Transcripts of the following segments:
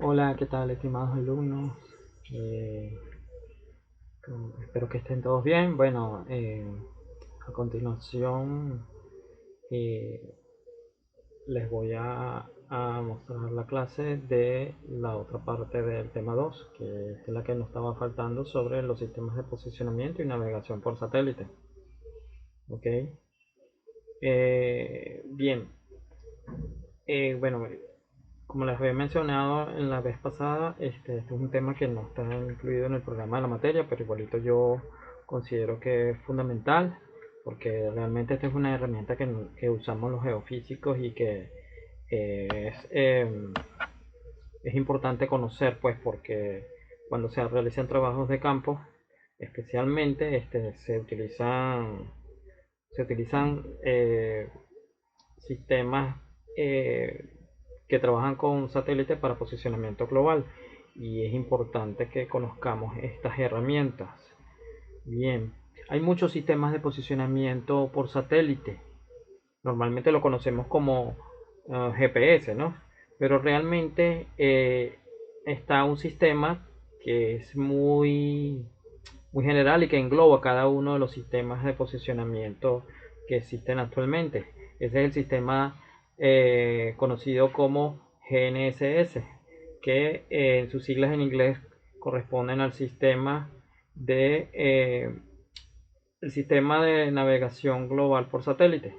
Hola, ¿qué tal, estimados alumnos? Eh, Espero que estén todos bien. Bueno, a continuación eh, les voy a mostrar la clase de la otra parte del tema 2, que es la que nos estaba faltando sobre los sistemas de posicionamiento y navegación por satélite. ¿Ok? Bien, bueno, como les había mencionado en la vez pasada, este es un tema que no está incluido en el programa de la materia, pero igualito yo considero que es fundamental, porque realmente esta es una herramienta que usamos los geofísicos y que es importante conocer, pues, porque cuando se realizan trabajos de campo, especialmente se utilizan sistemas eh, que trabajan con satélites para posicionamiento global, y es importante que conozcamos estas herramientas. Bien, hay muchos sistemas de posicionamiento por satélite. Normalmente lo conocemos como GPS, ¿no? Pero realmente está un sistema que es muy general y que engloba cada uno de los sistemas de posicionamiento que existen actualmente. Ese es el sistema conocido como GNSS, que en sus siglas en inglés corresponden al sistema de navegación global por satélite.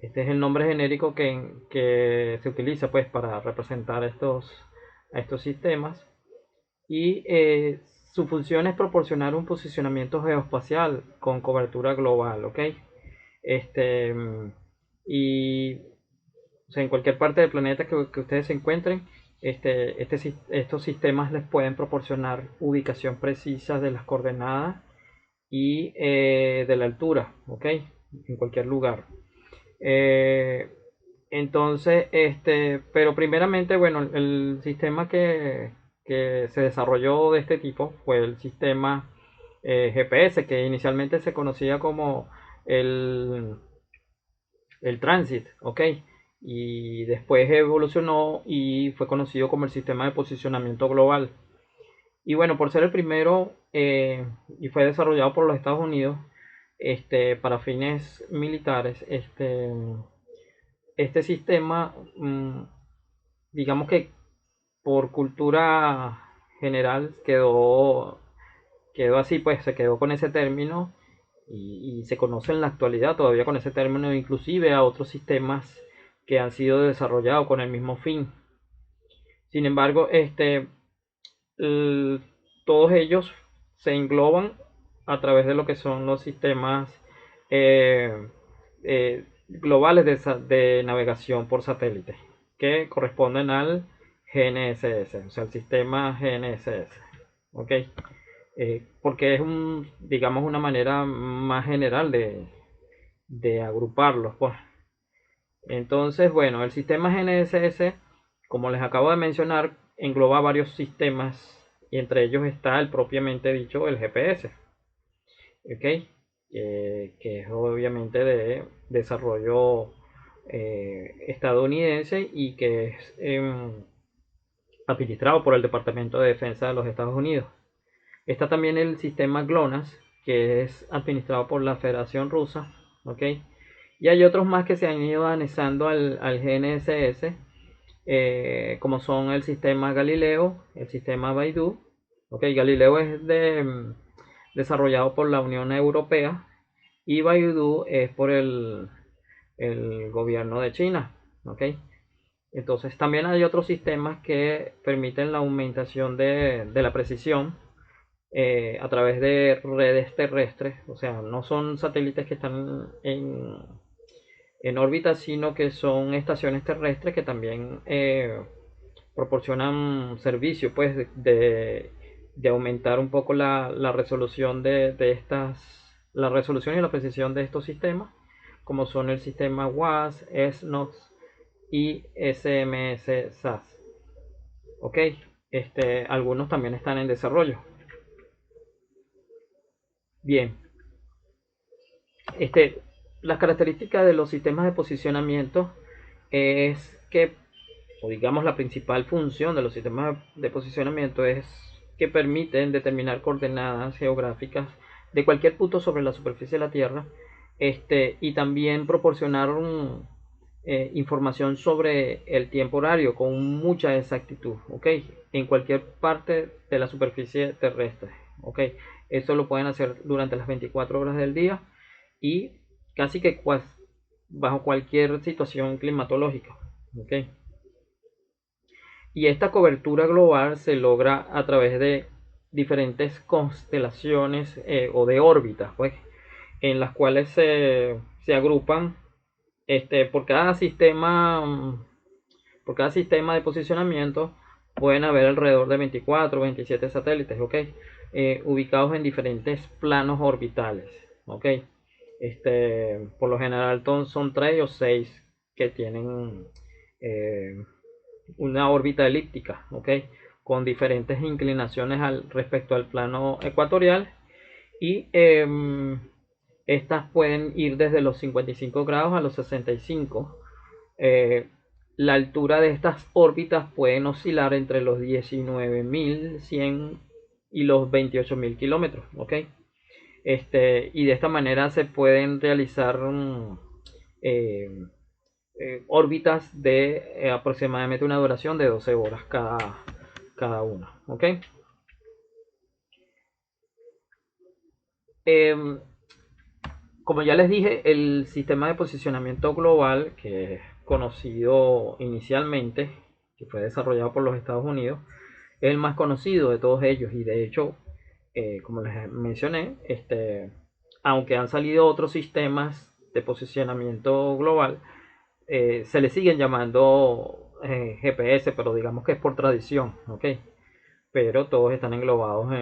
Este es el nombre genérico que se utiliza, pues, para representar a estos sistemas, y su función es proporcionar un posicionamiento geoespacial con cobertura global, ¿ok? Este, y o sea, en cualquier parte del planeta que ustedes se encuentren, estos sistemas les pueden proporcionar ubicación precisa de las coordenadas y de la altura, ¿ok? En cualquier lugar. Eh, pero primeramente, bueno, el sistema que se desarrolló de este tipo fue el sistema GPS, que inicialmente se conocía como el, el Transit, ¿ok? Y después evolucionó y fue conocido como el sistema de posicionamiento global. Y bueno, por ser el primero, y fue desarrollado por los Estados Unidos, para fines militares, este sistema, digamos que por cultura general quedó así, pues se quedó con ese término, y se conoce en la actualidad todavía con ese término, inclusive a otros sistemas que han sido desarrollados con el mismo fin. Sin embargo, l- todos ellos se engloban a través de lo que son los sistemas eh, globales de navegación por satélite, que corresponden al GNSS, o sea, el sistema GNSS. ¿Ok? Porque es digamos, una manera más general de agruparlos, pues. Entonces, bueno, el sistema GNSS, como les acabo de mencionar, engloba varios sistemas, y entre ellos está el propiamente dicho, el GPS, ¿ok? Que es obviamente de desarrollo estadounidense, y que es administrado por el Departamento de Defensa de los Estados Unidos. Está también el sistema GLONASS, que es administrado por la Federación Rusa, ¿ok? Y hay otros más que se han ido anexando al GNSS, como son el sistema Galileo, el sistema Baidu. ¿Ok? Galileo es desarrollado por la Unión Europea, y Baidu es por el gobierno de China. ¿Ok? Entonces también hay otros sistemas que permiten la aumentación de la precisión a través de redes terrestres. O sea, no son satélites que están en órbita, sino que son estaciones terrestres que también proporcionan servicio, pues, de aumentar un poco la resolución la resolución y la precisión de estos sistemas, como son el sistema WAS, SNOX y SMS SAS. Ok, algunos también están en desarrollo. Bien, las características de los sistemas de posicionamiento es que o digamos la principal función de los sistemas de posicionamiento es que permiten determinar coordenadas geográficas de cualquier punto sobre la superficie de la Tierra, y también proporcionar información sobre el tiempo horario con mucha exactitud, ¿ok? En cualquier parte de la superficie terrestre, ¿ok? Eso lo pueden hacer durante las 24 horas del día y casi que bajo cualquier situación climatológica, ¿ok? Y esta cobertura global se logra a través de diferentes constelaciones o de órbitas, pues, en las cuales se agrupan por cada sistema, por cada sistema de posicionamiento pueden haber alrededor de 24 o 27 satélites, ¿ok? Ubicados en diferentes planos orbitales, ¿ok? Por lo general son 3 o 6 que tienen eh, una órbita elíptica, ¿ok? Con diferentes inclinaciones respecto al plano ecuatorial y estas pueden ir desde los 55 grados a los 65. La altura de estas órbitas pueden oscilar entre los 19.100 y los 28.000 kilómetros, ¿ok? Y de esta manera se pueden realizar eh, órbitas de aproximadamente una duración de 12 horas cada una, ¿ok? Eh, Como ya les dije, el sistema de posicionamiento global, que es conocido inicialmente, que fue desarrollado por los Estados Unidos, es el más conocido de todos ellos y de hecho, como les mencioné, aunque han salido otros sistemas de posicionamiento global, se le siguen llamando GPS, pero digamos que es por tradición, ¿ok? Pero todos están englobados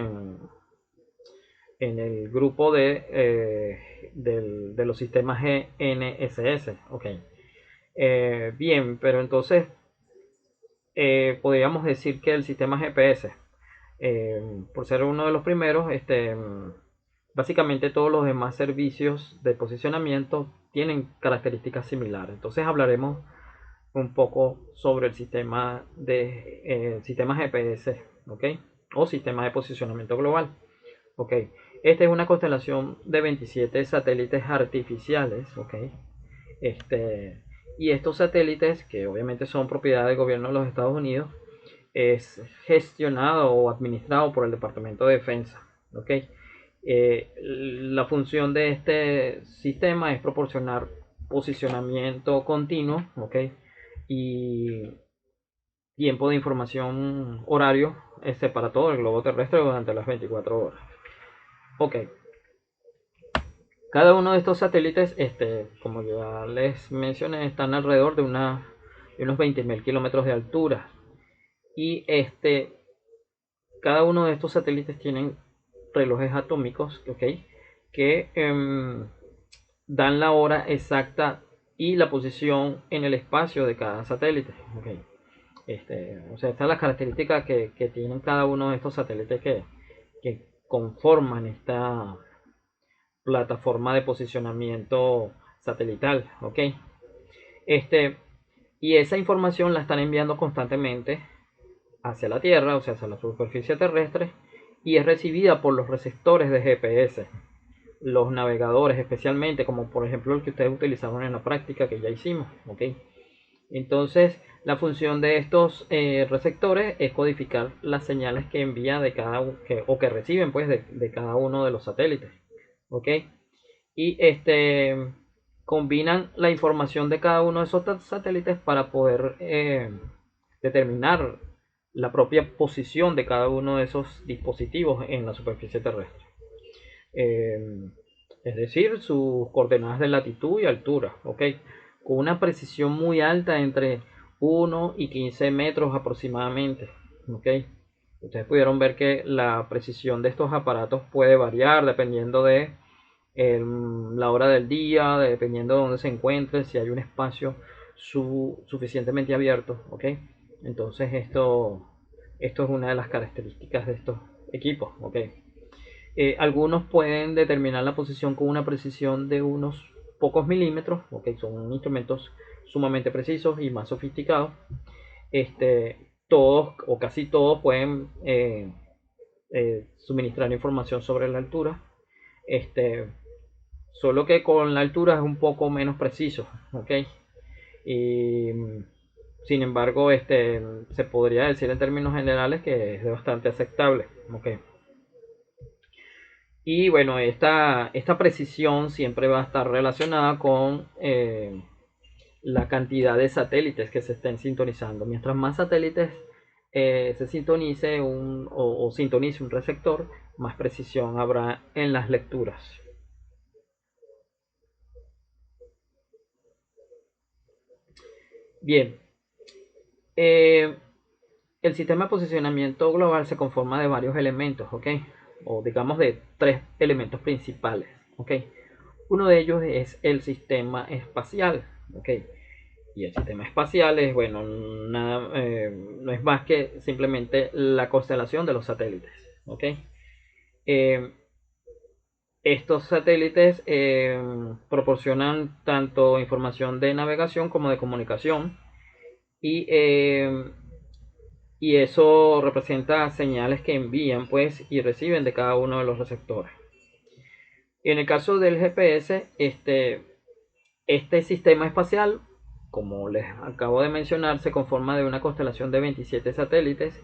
en el grupo de los sistemas GNSS, ¿ok? Bien, pero entonces podríamos decir que el sistema GPS, por ser uno de los primeros, básicamente todos los demás servicios de posicionamiento tienen características similares. Entonces hablaremos un poco sobre el sistema GPS, ¿ok? O sistema de posicionamiento global, ¿ok? Esta es una constelación de 27 satélites artificiales, ¿ok? Este, y estos satélites, que obviamente son propiedad del gobierno de los Estados Unidos, es gestionado o administrado por el Departamento de Defensa, ¿ok? La función de este sistema es proporcionar posicionamiento continuo, ¿ok? Y tiempo de información horario para todo el globo terrestre durante las 24 horas. Ok, cada uno de estos satélites, como ya les mencioné, están alrededor de unos 20.000 kilómetros de altura. Y cada uno de estos satélites tienen relojes atómicos, ¿ok? Que dan la hora exacta y la posición en el espacio de cada satélite, ¿ok? O sea, estas son las características que tienen cada uno de estos satélites que conforman esta plataforma de posicionamiento satelital, ¿ok? Este, y esa información la están enviando constantemente hacia la Tierra, o sea, hacia la superficie terrestre, y es recibida por los receptores de GPS, los navegadores especialmente, como por ejemplo el que ustedes utilizaron en la práctica que ya hicimos, ¿ok? Entonces, la función de estos receptores es codificar las señales que envía de o que reciben pues de cada uno de los satélites, ¿ok? Y combinan la información de cada uno de esos satélites para poder determinar la propia posición de cada uno de esos dispositivos en la superficie terrestre. Eh, es decir, sus coordenadas de latitud y altura, ¿ok? Con una precisión muy alta entre 1 y 15 metros aproximadamente, ¿ok? Ustedes pudieron ver que la precisión de estos aparatos puede variar dependiendo de la hora del día, dependiendo de dónde se encuentre, si hay un espacio suficientemente abierto, ¿ok? Entonces esto es una de las características de estos equipos, ¿ok? Algunos pueden determinar la posición con una precisión de unos pocos milímetros, ¿ok? Son instrumentos sumamente precisos y más sofisticados. todos o casi todos pueden suministrar información sobre la altura. Este, Solo que con la altura es un poco menos preciso, ¿ok? Y sin embargo, se podría decir en términos generales que es bastante aceptable, ¿ok? Y bueno, esta precisión siempre va a estar relacionada con la cantidad de satélites que se estén sintonizando. Mientras más satélites se sintonice o sintonice un receptor, más precisión habrá en las lecturas. Bien, eh, el sistema de posicionamiento global se conforma de varios elementos, ¿ok? O digamos de tres elementos principales, ¿ok? Uno de ellos es el sistema espacial, ¿ok? Y el sistema espacial es, bueno, no es más que simplemente la constelación de los satélites, ¿ok? Eh, Estos satélites proporcionan tanto información de navegación como de comunicación y, y eso representa señales que envían pues y reciben de cada uno de los receptores. En el caso del GPS, este sistema espacial, como les acabo de mencionar, se conforma de una constelación de 27 satélites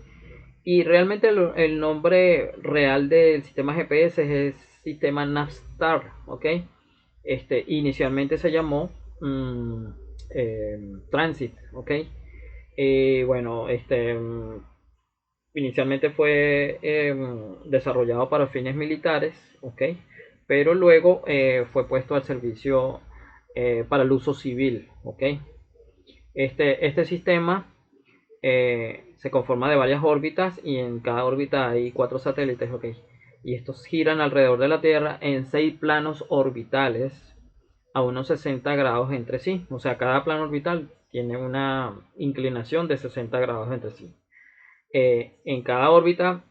y realmente el nombre real del sistema GPS es sistema Navstar, ¿ok? Inicialmente se llamó eh, Transit, ¿ok? Bueno, inicialmente fue desarrollado para fines militares, ¿ok? Pero luego fue puesto al servicio para el uso civil, ¿ok? Este sistema se conforma de varias órbitas y en cada órbita hay 4 satélites, ¿ok? Y estos giran alrededor de la Tierra en 6 planos orbitales a unos 60 grados entre sí. O sea, cada plano orbital tiene una inclinación de 60 grados entre sí. En cada órbita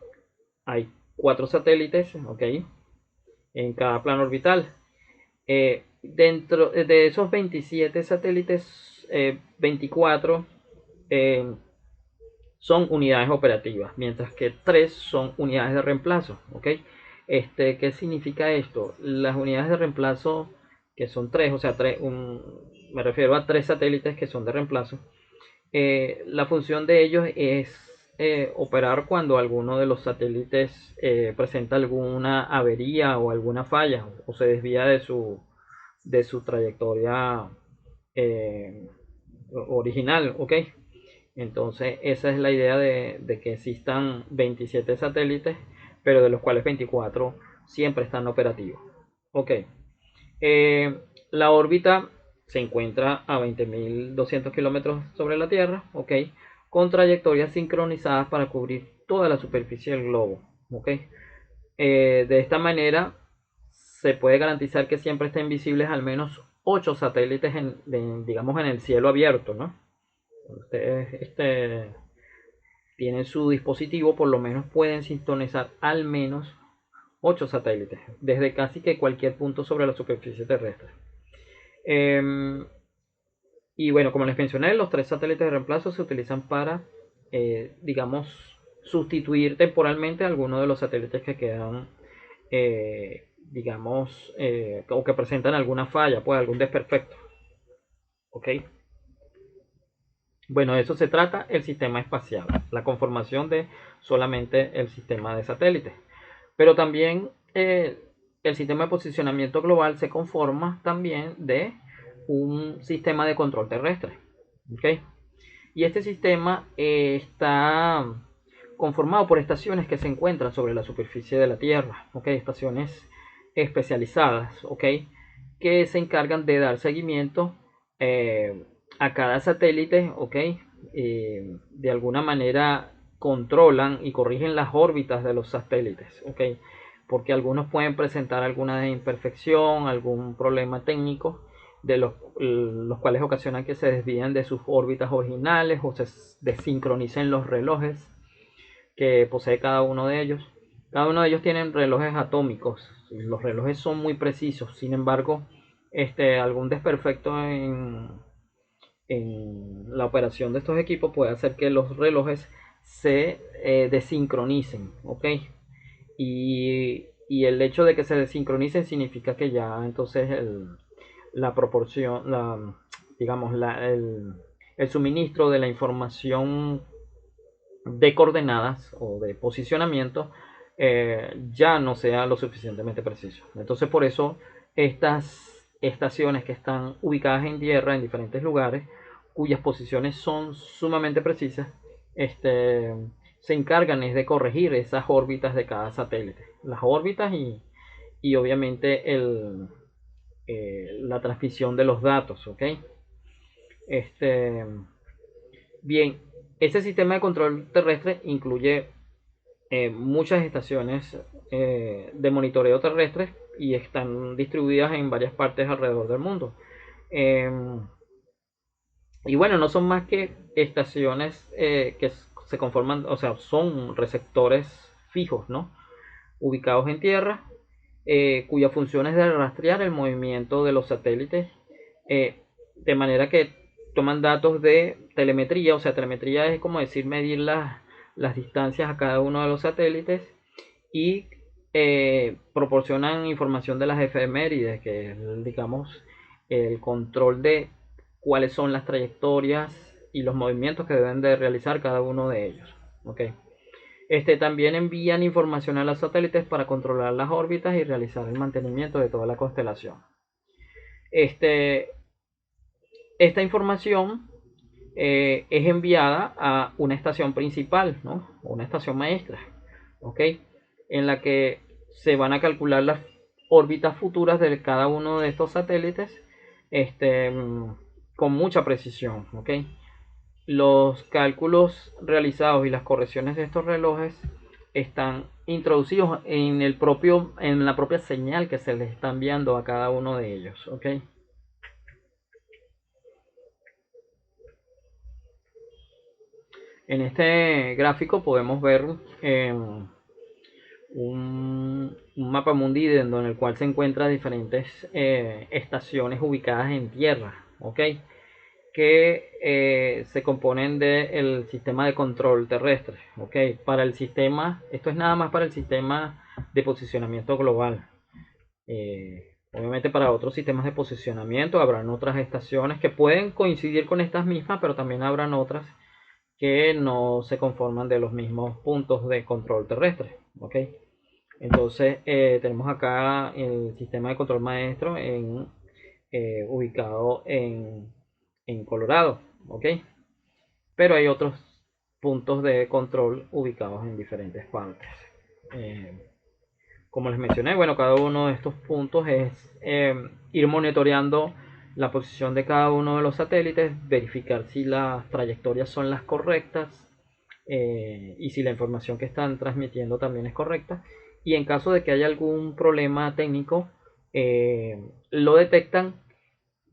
hay 4 satélites, ¿ok? En cada plano orbital. Dentro de esos 27 satélites, 24 eh, son unidades operativas, mientras que 3 son unidades de reemplazo, ¿ok? ¿Qué significa esto? Las unidades de reemplazo, que son 3, o sea, me refiero a 3 satélites que son de reemplazo, la función de ellos es operar cuando alguno de los satélites presenta alguna avería o alguna falla o se desvía de su trayectoria eh, original, ¿ok? Entonces esa es la idea de que existan 27 satélites, pero de los cuales 24 siempre están operativos. Ok, eh, la órbita se encuentra a 20.200 kilómetros sobre la Tierra, ok, con trayectorias sincronizadas para cubrir toda la superficie del globo, ok. De esta manera se puede garantizar que siempre estén visibles al menos 8 satélites digamos en el cielo abierto, ¿no? Ustedes tienen su dispositivo, por lo menos pueden sintonizar al menos 8 satélites desde casi que cualquier punto sobre la superficie terrestre. Y bueno, como les mencioné, los 3 satélites de reemplazo se utilizan para, digamos, sustituir temporalmente a algunos de los satélites que quedan, digamos, o que presentan alguna falla, pues algún desperfecto. ¿Ok? Bueno, de eso se trata el sistema espacial, la conformación de solamente el sistema de satélites. Pero también el sistema de posicionamiento global se conforma también de un sistema de control terrestre. ¿Okay? Y este sistema está conformado por estaciones que se encuentran sobre la superficie de la Tierra. ¿Okay? Estaciones especializadas, ¿okay? Que se encargan de dar seguimiento a cada satélite, ¿ok? De alguna manera controlan y corrigen las órbitas de los satélites, ¿ok? Porque algunos pueden presentar alguna imperfección, algún problema técnico, de los cuales ocasionan que se desvíen de sus órbitas originales o se desincronicen los relojes que posee cada uno de ellos. Cada uno de ellos tienen relojes atómicos. Los relojes son muy precisos. Sin embargo, algún desperfecto la operación de estos equipos puede hacer que los relojes se desincronicen, ¿ok? Y el hecho de que se desincronicen significa que ya entonces la proporción, digamos, el suministro de la información de coordenadas o de posicionamiento ya no sea lo suficientemente preciso. Entonces por eso estas estaciones que están ubicadas en tierra en diferentes lugares, cuyas posiciones son sumamente precisas, se encargan es de corregir esas órbitas de cada satélite. Las órbitas y obviamente la transmisión de los datos, ¿ok? Este, bien, ese sistema de control terrestre incluye muchas estaciones de monitoreo terrestre y están distribuidas en varias partes alrededor del mundo. Eh, y bueno, no son más que estaciones que se conforman, o sea, son receptores fijos, ¿no? Ubicados en tierra, cuya función es de rastrear el movimiento de los satélites, de manera que toman datos de telemetría, o sea, telemetría es como decir medir las distancias a cada uno de los satélites y proporcionan información de las efemérides, que es, digamos, el control de cuáles son las trayectorias y los movimientos que deben de realizar cada uno de ellos. ¿Okay? También envían información a los satélites para controlar las órbitas y realizar el mantenimiento de toda la constelación. Esta información es enviada a una estación principal, ¿no? Una estación maestra, ¿ok? En la que se van a calcular las órbitas futuras de cada uno de estos satélites con mucha precisión, ¿ok? Los cálculos realizados y las correcciones de estos relojes están introducidos en la propia señal que se les está enviando a cada uno de ellos, ¿ok? En este gráfico podemos ver un mapa mundi en el cual se encuentran diferentes estaciones ubicadas en tierra, ¿ok? Que se componen del sistema de control terrestre, ¿ok? Para el sistema, esto es nada más para el sistema de posicionamiento global. Obviamente para otros sistemas de posicionamiento habrán otras estaciones que pueden coincidir con estas mismas, pero también habrán otras que no se conforman de los mismos puntos de control terrestre, ¿ok? Entonces tenemos acá el sistema de control maestro ubicado en Colorado, ¿ok? Pero hay otros puntos de control ubicados en diferentes partes. Eh, como les mencioné, bueno, cada uno de estos puntos es ir monitoreando la posición de cada uno de los satélites, verificar si las trayectorias son las correctas y si la información que están transmitiendo también es correcta. Y en caso de que haya algún problema técnico, lo detectan,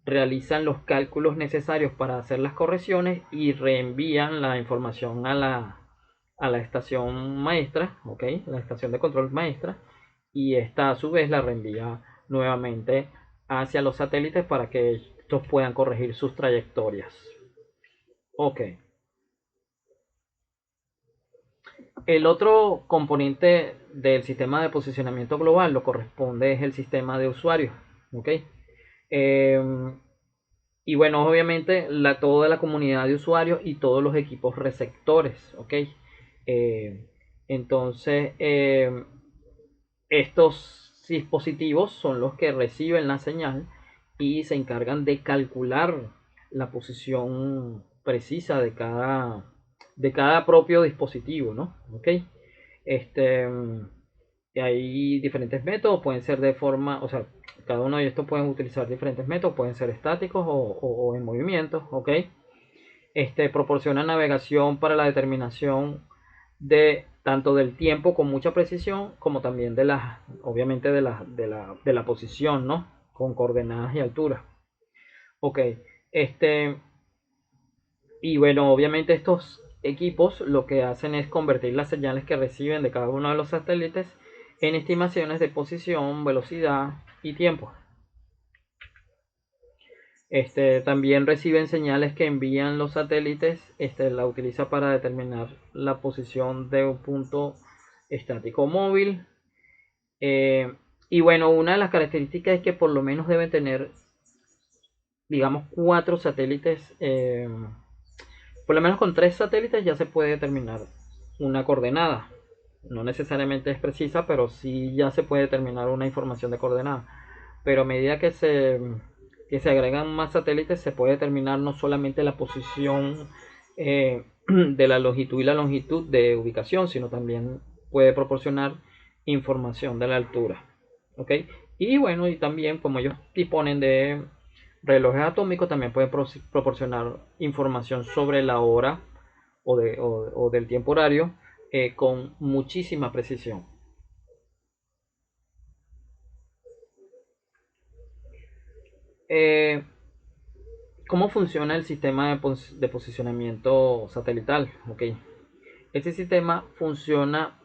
realizan los cálculos necesarios para hacer las correcciones y reenvían la información a la estación maestra, ¿ok? La estación de control maestra, y esta a su vez la reenvía nuevamente hacia los satélites para que estos puedan corregir sus trayectorias. Ok. El otro componente del sistema de posicionamiento global lo corresponde es el sistema de usuarios. ¿Ok? Eh, y bueno, obviamente toda la comunidad de usuarios y todos los equipos receptores. ¿Ok? Eh, entonces, estos dispositivos son los que reciben la señal y se encargan de calcular la posición precisa de cada propio dispositivo, ¿no? ¿Ok? Este, hay diferentes métodos, pueden ser de forma, o sea, cada uno de estos pueden utilizar diferentes métodos, pueden ser estáticos o en movimiento, ¿ok? Proporciona navegación para la determinación de tanto del tiempo con mucha precisión como también obviamente de la posición, ¿no? Con coordenadas y altura. Ok, este, y bueno, obviamente estos equipos lo que hacen es convertir las señales que reciben de cada uno de los satélites en estimaciones de posición, velocidad y tiempo. También reciben señales que envían los satélites. La utiliza para determinar la posición de un punto estático móvil. Eh, y bueno, una de las características es que por lo menos deben tener, digamos, 4 satélites. Por lo menos con 3 satélites ya se puede determinar una coordenada. No necesariamente es precisa, pero sí ya se puede determinar una información de coordenada. Pero a medida que se agregan más satélites, se puede determinar no solamente la posición de la longitud y la longitud de ubicación, sino también puede proporcionar información de la altura. ¿Ok? Y bueno, y también como ellos disponen de relojes atómicos, también pueden proporcionar información sobre la hora o del tiempo horario con muchísima precisión. Eh, ¿Cómo funciona el sistema de posicionamiento satelital? Ok. Este sistema funciona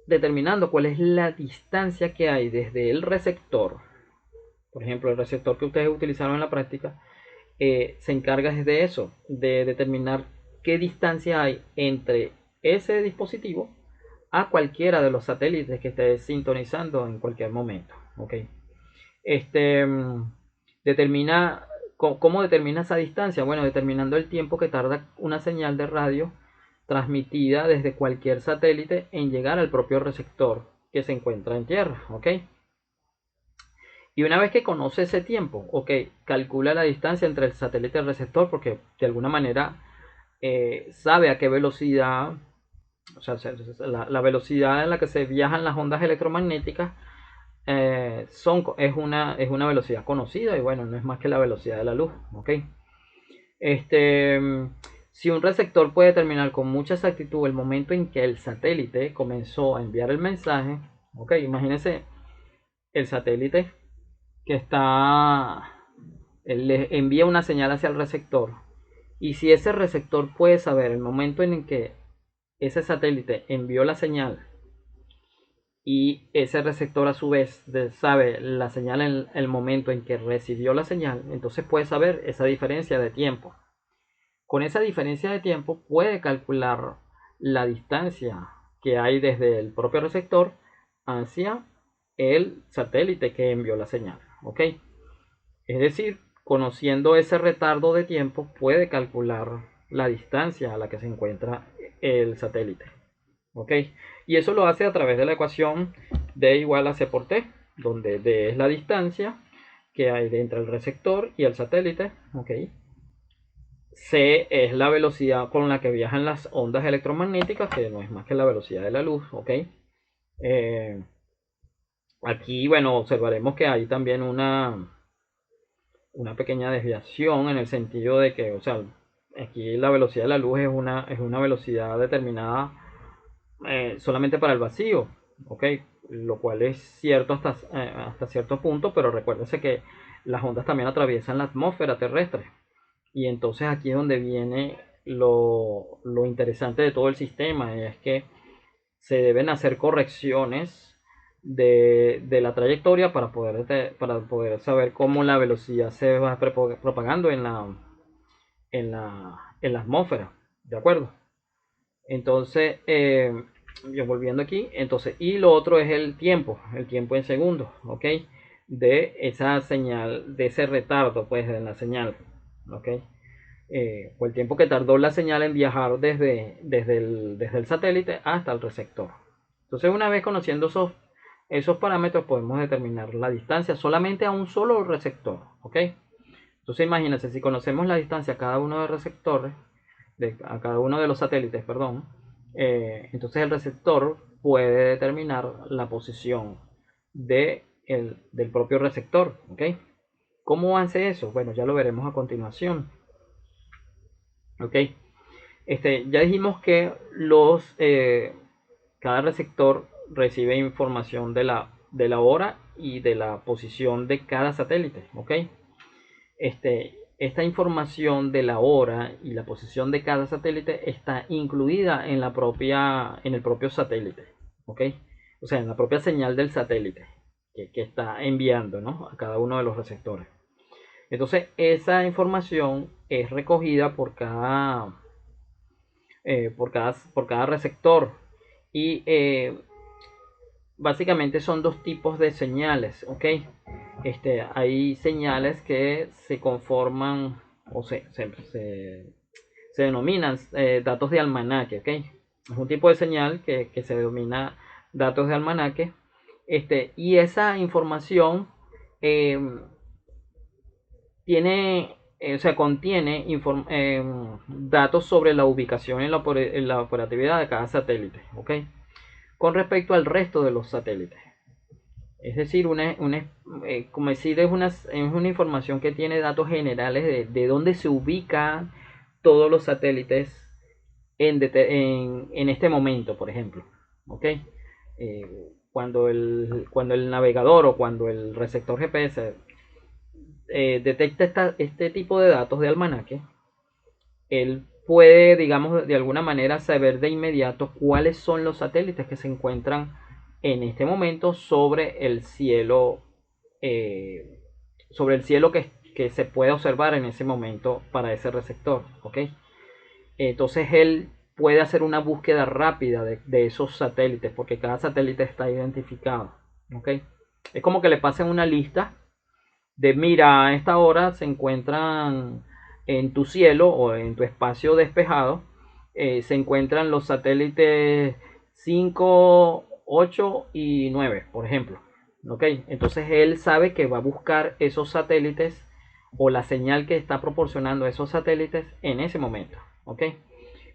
determinando cuál es la distancia que hay desde el receptor. Por ejemplo, el receptor que ustedes utilizaron en la práctica se encarga de eso, de determinar qué distancia hay entre ese dispositivo a cualquiera de los satélites que esté sintonizando en cualquier momento. Ok. Este determina ¿Cómo determina esa distancia? Bueno, determinando el tiempo que tarda una señal de radio transmitida desde cualquier satélite en llegar al propio receptor que se encuentra en tierra, ¿ok? Y una vez que conoce ese tiempo, ok, calcula la distancia entre el satélite y el receptor porque de alguna manera sabe a qué velocidad, o sea, la velocidad en la que se viajan las ondas electromagnéticas es una velocidad conocida y bueno, no es más que la velocidad de la luz, ¿ok? Este, si un receptor puede determinar con mucha exactitud el momento en que el satélite comenzó a enviar el mensaje, ok, imagínense el satélite que le envía una señal hacia el receptor y si ese receptor puede saber el momento en el que ese satélite envió la señal y ese receptor a su vez sabe la señal en el momento en que recibió la señal, entonces puede saber esa diferencia de tiempo. Con esa diferencia de tiempo puede calcular la distancia que hay desde el propio receptor hacia el satélite que envió la señal. ¿Ok? Es decir, conociendo ese retardo de tiempo puede calcular la distancia a la que se encuentra el satélite. ¿Ok? Y eso lo hace a través de la ecuación D igual a C por T, donde D es la distancia que hay entre el receptor y el satélite. ¿Ok? C es la velocidad con la que viajan las ondas electromagnéticas, que no es más que la velocidad de la luz, ¿ok? Eh, Aquí, bueno, observaremos que hay también una pequeña desviación en el sentido de que, o sea, aquí la velocidad de la luz es una velocidad determinada solamente para el vacío, ¿ok? Lo cual es cierto hasta cierto punto, pero recuérdense que las ondas también atraviesan la atmósfera terrestre. Y entonces aquí es donde viene lo interesante de todo el sistema, y es que se deben hacer correcciones de la trayectoria para poder saber cómo la velocidad se va propagando en la atmósfera, ¿de acuerdo? Entonces, yo volviendo aquí, entonces, y lo otro es el tiempo en segundos, ¿ok? De esa señal, de ese retardo, pues, de la señal, ¿ok? O el tiempo que tardó la señal en viajar desde el satélite hasta el receptor. Entonces, una vez conociendo esos parámetros, podemos determinar la distancia solamente a un solo receptor, ¿ok? Entonces, imagínense, si conocemos la distancia a cada uno de los receptores, a cada uno de los satélites, perdón, entonces el receptor puede determinar la posición del propio receptor, ¿ok? ¿Cómo hace eso? Bueno, ya lo veremos a continuación, ¿ok? Ya dijimos que cada receptor recibe información de la hora y de la posición de cada satélite, ¿ok? Esta información de la hora y la posición de cada satélite está incluida en el propio satélite, ¿ok? O sea, en la propia señal del satélite que está enviando, ¿no? A cada uno de los receptores. Entonces, esa información es recogida por cada receptor. Y básicamente son dos tipos de señales, ¿ok? Hay señales que se conforman o se denominan datos de almanaque, ¿ok? Es un tipo de señal que se denomina datos de almanaque. Y esa información eh, o sea, contiene datos sobre la ubicación en la operatividad de cada satélite, ¿ok? Con respecto al resto de los satélites. Es decir, como decir, es una información que tiene datos generales de dónde se ubican todos los satélites en este momento, por ejemplo. ¿Ok? Cuando el navegador o cuando el receptor GPS detecta este tipo de datos de almanaque, él puede, digamos, de alguna manera saber de inmediato cuáles son los satélites que se encuentran en este momento eh, sobre el cielo que se puede observar en ese momento para ese receptor, ¿ok? Entonces él puede hacer una búsqueda rápida de esos satélites porque cada satélite está identificado, ¿ok? Es como que le pasen una lista de mira, a esta hora se encuentran en tu cielo o en tu espacio despejado, se encuentran los satélites 5 8 y 9 por ejemplo. ¿Ok? Entonces él sabe que va a buscar esos satélites o la señal que está proporcionando esos satélites en ese momento. ¿Ok?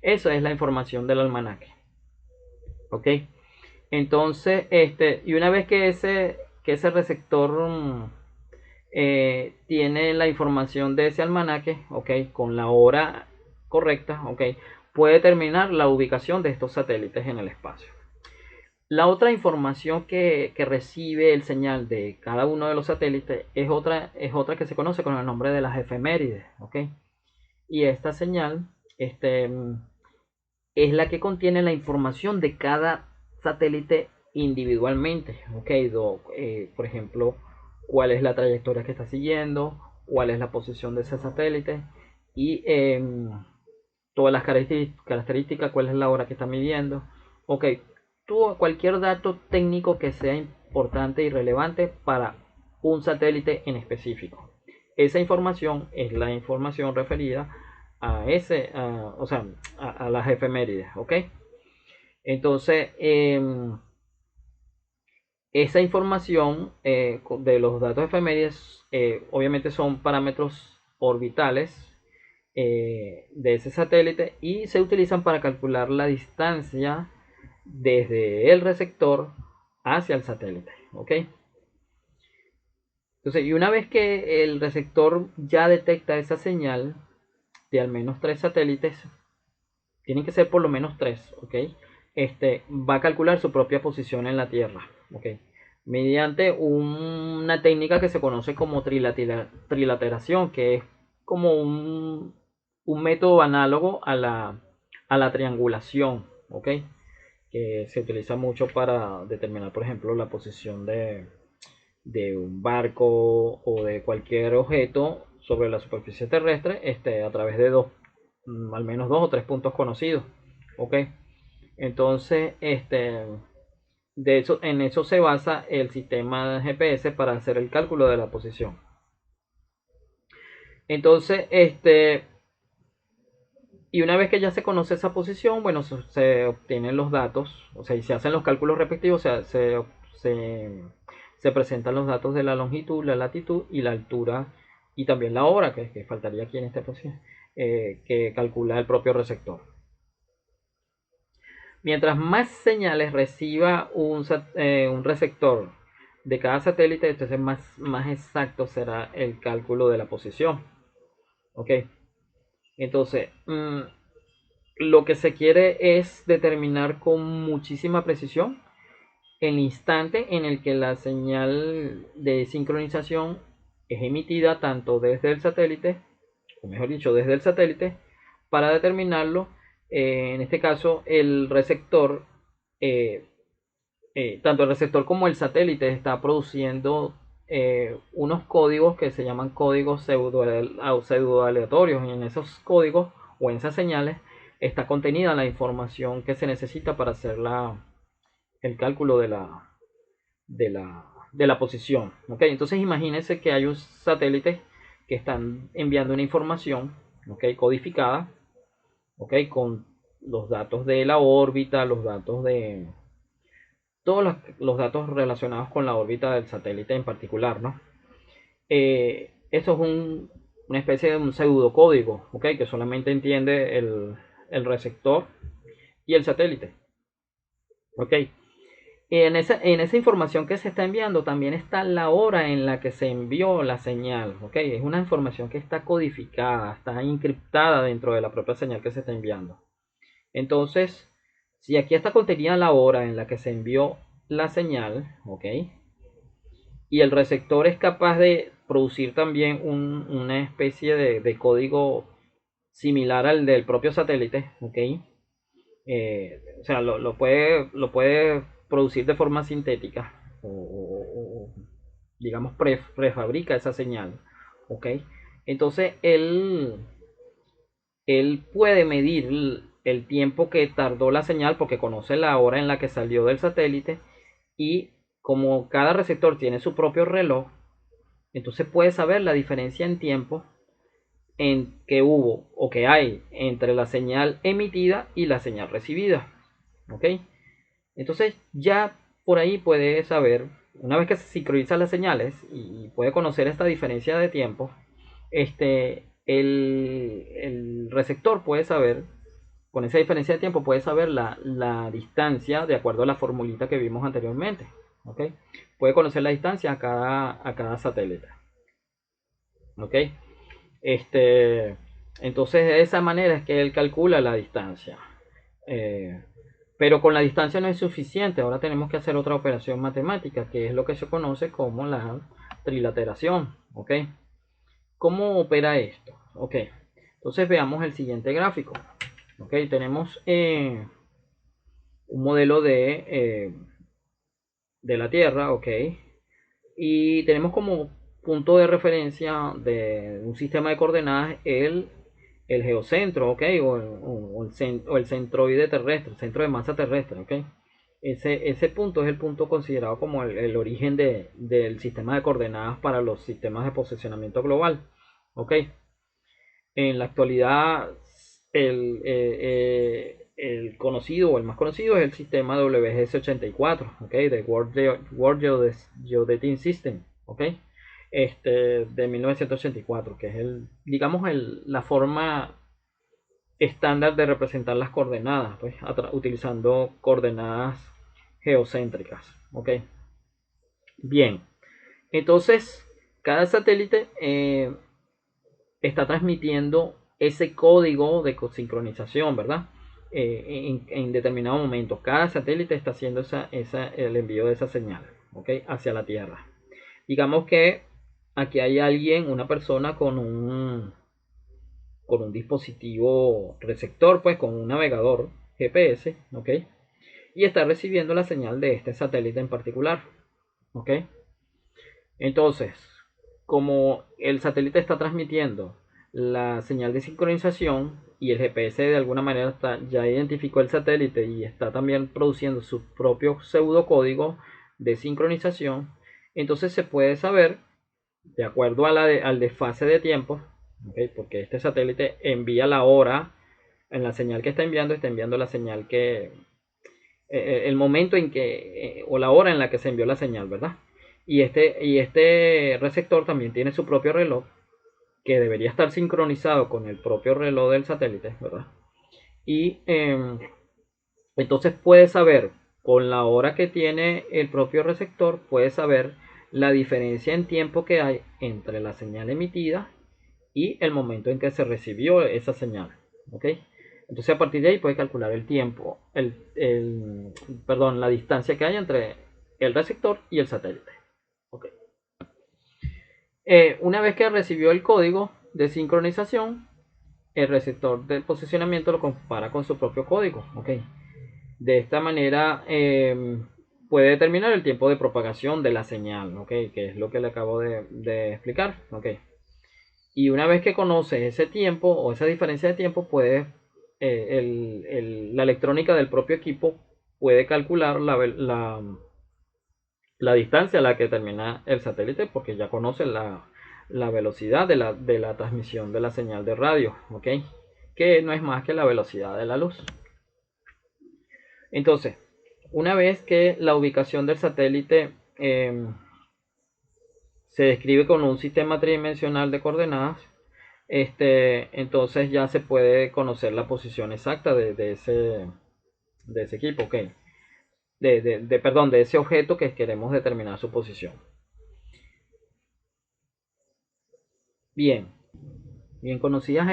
Esa es la información del almanaque. ¿Ok? Entonces, y una vez que ese receptor tiene la información de ese almanaque, ok, con la hora correcta, ok, puede determinar la ubicación de estos satélites en el espacio. La otra información que recibe el señal de cada uno de los satélites es otra que se conoce con el nombre de las efemérides, ok. Y esta señal es la que contiene la información de cada satélite individualmente, ok. Por ejemplo, cuál es la trayectoria que está siguiendo, cuál es la posición de ese satélite y todas las características, cuál es la hora que está midiendo, ok. Cualquier dato técnico que sea importante y relevante para un satélite en específico. Esa información es la información referida o sea, a las efemérides, ¿ok? Entonces, esa información de los datos efemérides obviamente son parámetros orbitales de ese satélite y se utilizan para calcular la distancia desde el receptor hacia el satélite, ¿ok? Entonces, y una vez que el receptor ya detecta esa señal de al menos tres satélites, tienen que ser por lo menos tres, ¿ok? Va a calcular su propia posición en la Tierra, ¿ok? Mediante una técnica que se conoce como trilateración, que es como un método análogo a la triangulación, ¿ok? Que se utiliza mucho para determinar, por ejemplo, la posición de un barco o de cualquier objeto sobre la superficie terrestre a través de al menos dos o tres puntos conocidos. ¿Ok? Entonces, en eso se basa el sistema de GPS para hacer el cálculo de la posición. Entonces, y una vez que ya se conoce esa posición, bueno, se obtienen los datos, o sea, y se hacen los cálculos respectivos, o sea, se presentan los datos de la longitud, la latitud y la altura, y también la hora, que faltaría aquí en esta posición, que calcula el propio receptor. Mientras más señales reciba un receptor de cada satélite, entonces más exacto será el cálculo de la posición. ¿Ok? Entonces, lo que se quiere es determinar con muchísima precisión el instante en el que la señal de sincronización es emitida tanto desde el satélite, o mejor dicho, desde el satélite, para determinarlo, en este caso, el receptor, tanto el receptor como el satélite está produciendo unos códigos que se llaman códigos pseudo aleatorios. Y en esos códigos o en esas señales está contenida la información que se necesita para hacer el cálculo de la posición. ¿Okay? Entonces imagínense que hay un satélite que están enviando una información, ¿okay? Codificada, ¿okay? Con los datos de la órbita, los datos de todos los datos relacionados con la órbita del satélite en particular, ¿no? Esto es una especie de un pseudocódigo, ¿okay? Que solamente entiende el receptor y el satélite, ¿ok? En esa información que se está enviando también está la hora en la que se envió la señal, ¿ok? Es una información que está codificada, está encriptada dentro de la propia señal que se está enviando. Entonces, si aquí está contenida la hora en la que se envió la señal, ¿ok? Y el receptor es capaz de producir también una especie de código similar al del propio satélite, ¿ok? O sea, lo puede producir de forma sintética o, digamos, prefabrica esa señal, ¿ok? Entonces él puede medir el tiempo que tardó la señal porque conoce la hora en la que salió del satélite, y como cada receptor tiene su propio reloj, entonces puede saber la diferencia en tiempo en que hubo o que hay entre la señal emitida y la señal recibida. ¿Ok? Entonces ya por ahí puede saber, una vez que se sincronizan las señales y puede conocer esta diferencia de tiempo, el receptor puede saber, con esa diferencia de tiempo, puede saber la distancia de acuerdo a la formulita que vimos anteriormente. ¿Ok? Puede conocer la distancia a cada satélite. ¿Ok? Este, entonces de esa manera es que él calcula la distancia. Eh, pero con la distancia no es suficiente. Ahora tenemos que hacer otra operación matemática, que es lo que se conoce como la trilateración. ¿Ok? ¿Cómo opera esto? ¿Ok? Entonces veamos el siguiente gráfico. ¿Ok? Tenemos un modelo de la Tierra. ¿Ok? Y tenemos como punto de referencia de un sistema de coordenadas el geocentro, ¿ok? O el centroide terrestre, el centro de masa terrestre, ¿ok? Ese punto es el punto considerado como el origen del sistema de coordenadas para los sistemas de posicionamiento global, ¿ok? En la actualidad, el conocido o el más conocido es el sistema WGS84, ¿ok? De World Geodetic System, ¿ok? De 1984, que es digamos, la forma estándar de representar las coordenadas, pues, utilizando coordenadas geocéntricas, ¿ok? Bien, entonces, cada satélite está transmitiendo ese código de sincronización, ¿verdad? En determinado momento. Cada satélite está haciendo el envío de esa señal, ¿ok? Hacia la Tierra. Digamos que aquí hay alguien, una persona con un dispositivo receptor, pues con un navegador GPS, ¿ok? Y está recibiendo la señal de este satélite en particular, ¿ok? Entonces, como el satélite está transmitiendo la señal de sincronización y el GPS de alguna manera ya identificó el satélite y está también produciendo su propio pseudocódigo de sincronización, entonces se puede saber, de acuerdo al desfase de tiempo, ¿okay? Porque este satélite envía la hora en la señal que está enviando la señal el momento en que, o la hora en la que se envió la señal, ¿verdad? Y este receptor también tiene su propio reloj, que debería estar sincronizado con el propio reloj del satélite, ¿verdad? Y entonces puede saber, con la hora que tiene el propio receptor, puede saber la diferencia en tiempo que hay entre la señal emitida y el momento en que se recibió esa señal, ¿ok? Entonces a partir de ahí puede calcular el tiempo, perdón, la distancia que hay entre el receptor y el satélite. ¿Ok? Una vez que recibió el código de sincronización, el receptor de posicionamiento lo compara con su propio código. ¿Ok? De esta manera puede determinar el tiempo de propagación de la señal, ¿ok? Que es lo que le acabo de explicar, ¿ok? Y una vez que conoces ese tiempo o esa diferencia de tiempo, puedes, la electrónica del propio equipo puede calcular la distancia a la que termina el satélite, porque ya conoce la velocidad de la transmisión de la señal de radio, ¿ok? Que no es más que la velocidad de la luz. Entonces, una vez que la ubicación del satélite se describe con un sistema tridimensional de coordenadas, entonces ya se puede conocer la posición exacta de ese equipo, ok. Perdón, de ese objeto que queremos determinar su posición. Bien, bien conocidas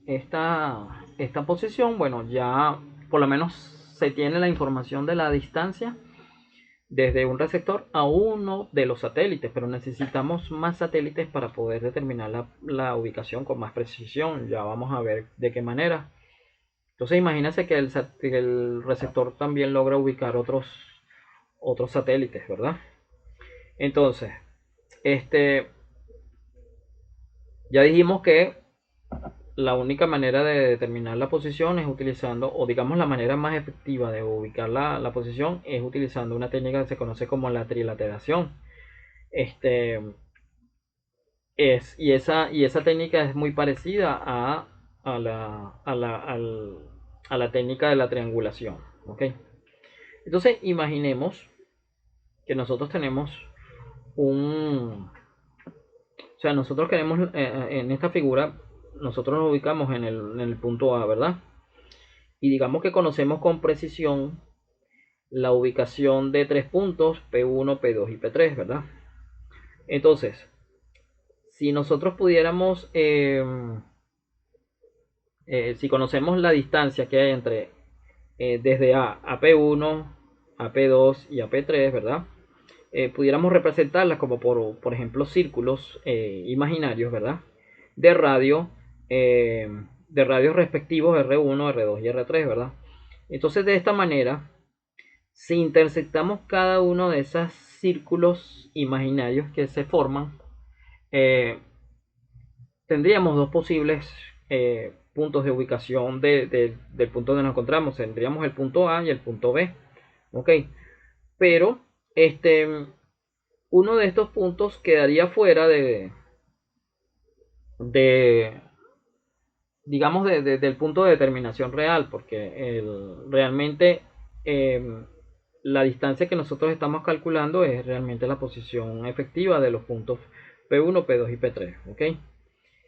esta posición, bueno, ya por lo menos se tiene la información de la distancia desde un receptor a uno de los satélites, pero necesitamos más satélites para poder determinar la ubicación con más precisión. Ya vamos a ver de qué manera. Entonces imagínense que el receptor también logra ubicar otros satélites, ¿verdad? Entonces, este, ya dijimos que la única manera de determinar la posición es utilizando, o digamos la manera más efectiva de ubicar la posición es utilizando una técnica que se conoce como la trilateración. Este, y esa técnica es muy parecida a la técnica de la triangulación. ¿Ok? Entonces imaginemos que nosotros tenemos o sea, nosotros queremos, en esta figura, nosotros nos ubicamos en el punto A, ¿verdad? Y digamos que conocemos con precisión la ubicación de tres puntos, P1, P2 y P3, ¿verdad? Entonces, si nosotros pudiéramos, si conocemos la distancia que hay entre desde A P1, a P2 y a P3, ¿verdad? Pudiéramos representarlas como por ejemplo círculos imaginarios, ¿verdad? De radio, eh, de radios respectivos R1, R2 y R3, ¿verdad? Entonces de esta manera, si intersectamos cada uno de esos círculos imaginarios que se forman, eh, tendríamos dos posibles puntos de ubicación del punto donde nos encontramos. Tendríamos el punto A y el punto B, ¿ok? Pero uno de estos puntos quedaría fuera de digamos, del punto de determinación real, porque realmente eh, la distancia que nosotros estamos calculando es realmente la posición efectiva de los puntos P1, P2 y P3, ¿ok?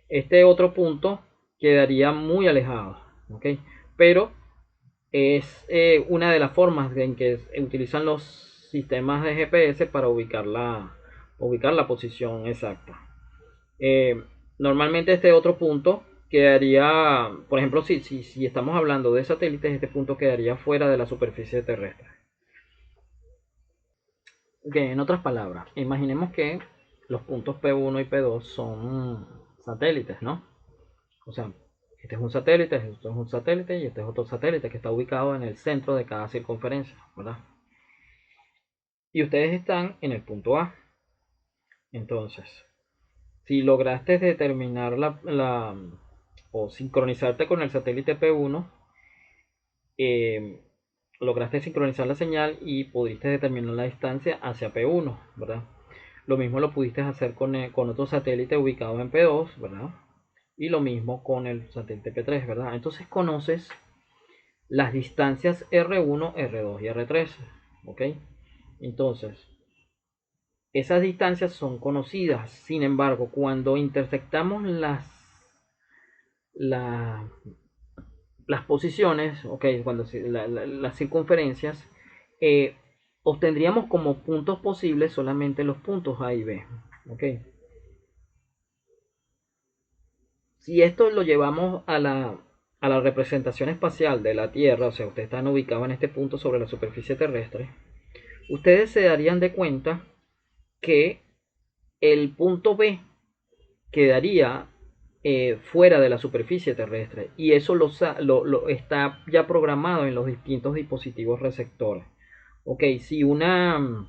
Este otro punto quedaría muy alejado, ¿ok? Pero es una de las formas en que utilizan los sistemas de GPS para ubicar la posición exacta. Normalmente este otro punto quedaría, por ejemplo, si estamos hablando de satélites, este punto quedaría fuera de la superficie terrestre. En otras palabras, imaginemos que los puntos P1 y P2 son satélites, ¿no? O sea, este es un satélite, este es un satélite y este es otro satélite que está ubicado en el centro de cada circunferencia, ¿verdad? Y ustedes están en el punto A. Entonces, si lograste determinar o sincronizarte con el satélite P1, eh, lograste sincronizar la señal y pudiste determinar la distancia hacia P1, ¿verdad? Lo mismo lo pudiste hacer con otro satélite ubicado en P2, ¿verdad? Y lo mismo con el satélite P3, ¿verdad? Entonces conoces las distancias R1, R2 y R3, ¿ok? Entonces, esas distancias son conocidas. Sin embargo, cuando intersectamos la- las posiciones, ok, cuando las circunferencias, eh, obtendríamos como puntos posibles solamente los puntos A y B, ok. Si esto lo llevamos a la representación espacial de la Tierra, o sea, ustedes están ubicados en este punto sobre la superficie terrestre, ustedes se darían de cuenta que el punto B quedaría fuera de la superficie terrestre y eso lo está ya programado en los distintos dispositivos receptores. Ok, si una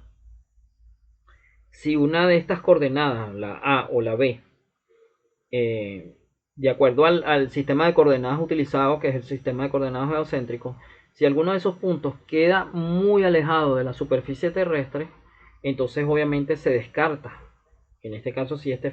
de estas coordenadas, la A o la B, eh, de acuerdo al sistema de coordenadas utilizado, que es el sistema de coordenadas geocéntrico, si alguno de esos puntos queda muy alejado de la superficie terrestre, entonces obviamente se descarta. En este caso, si ese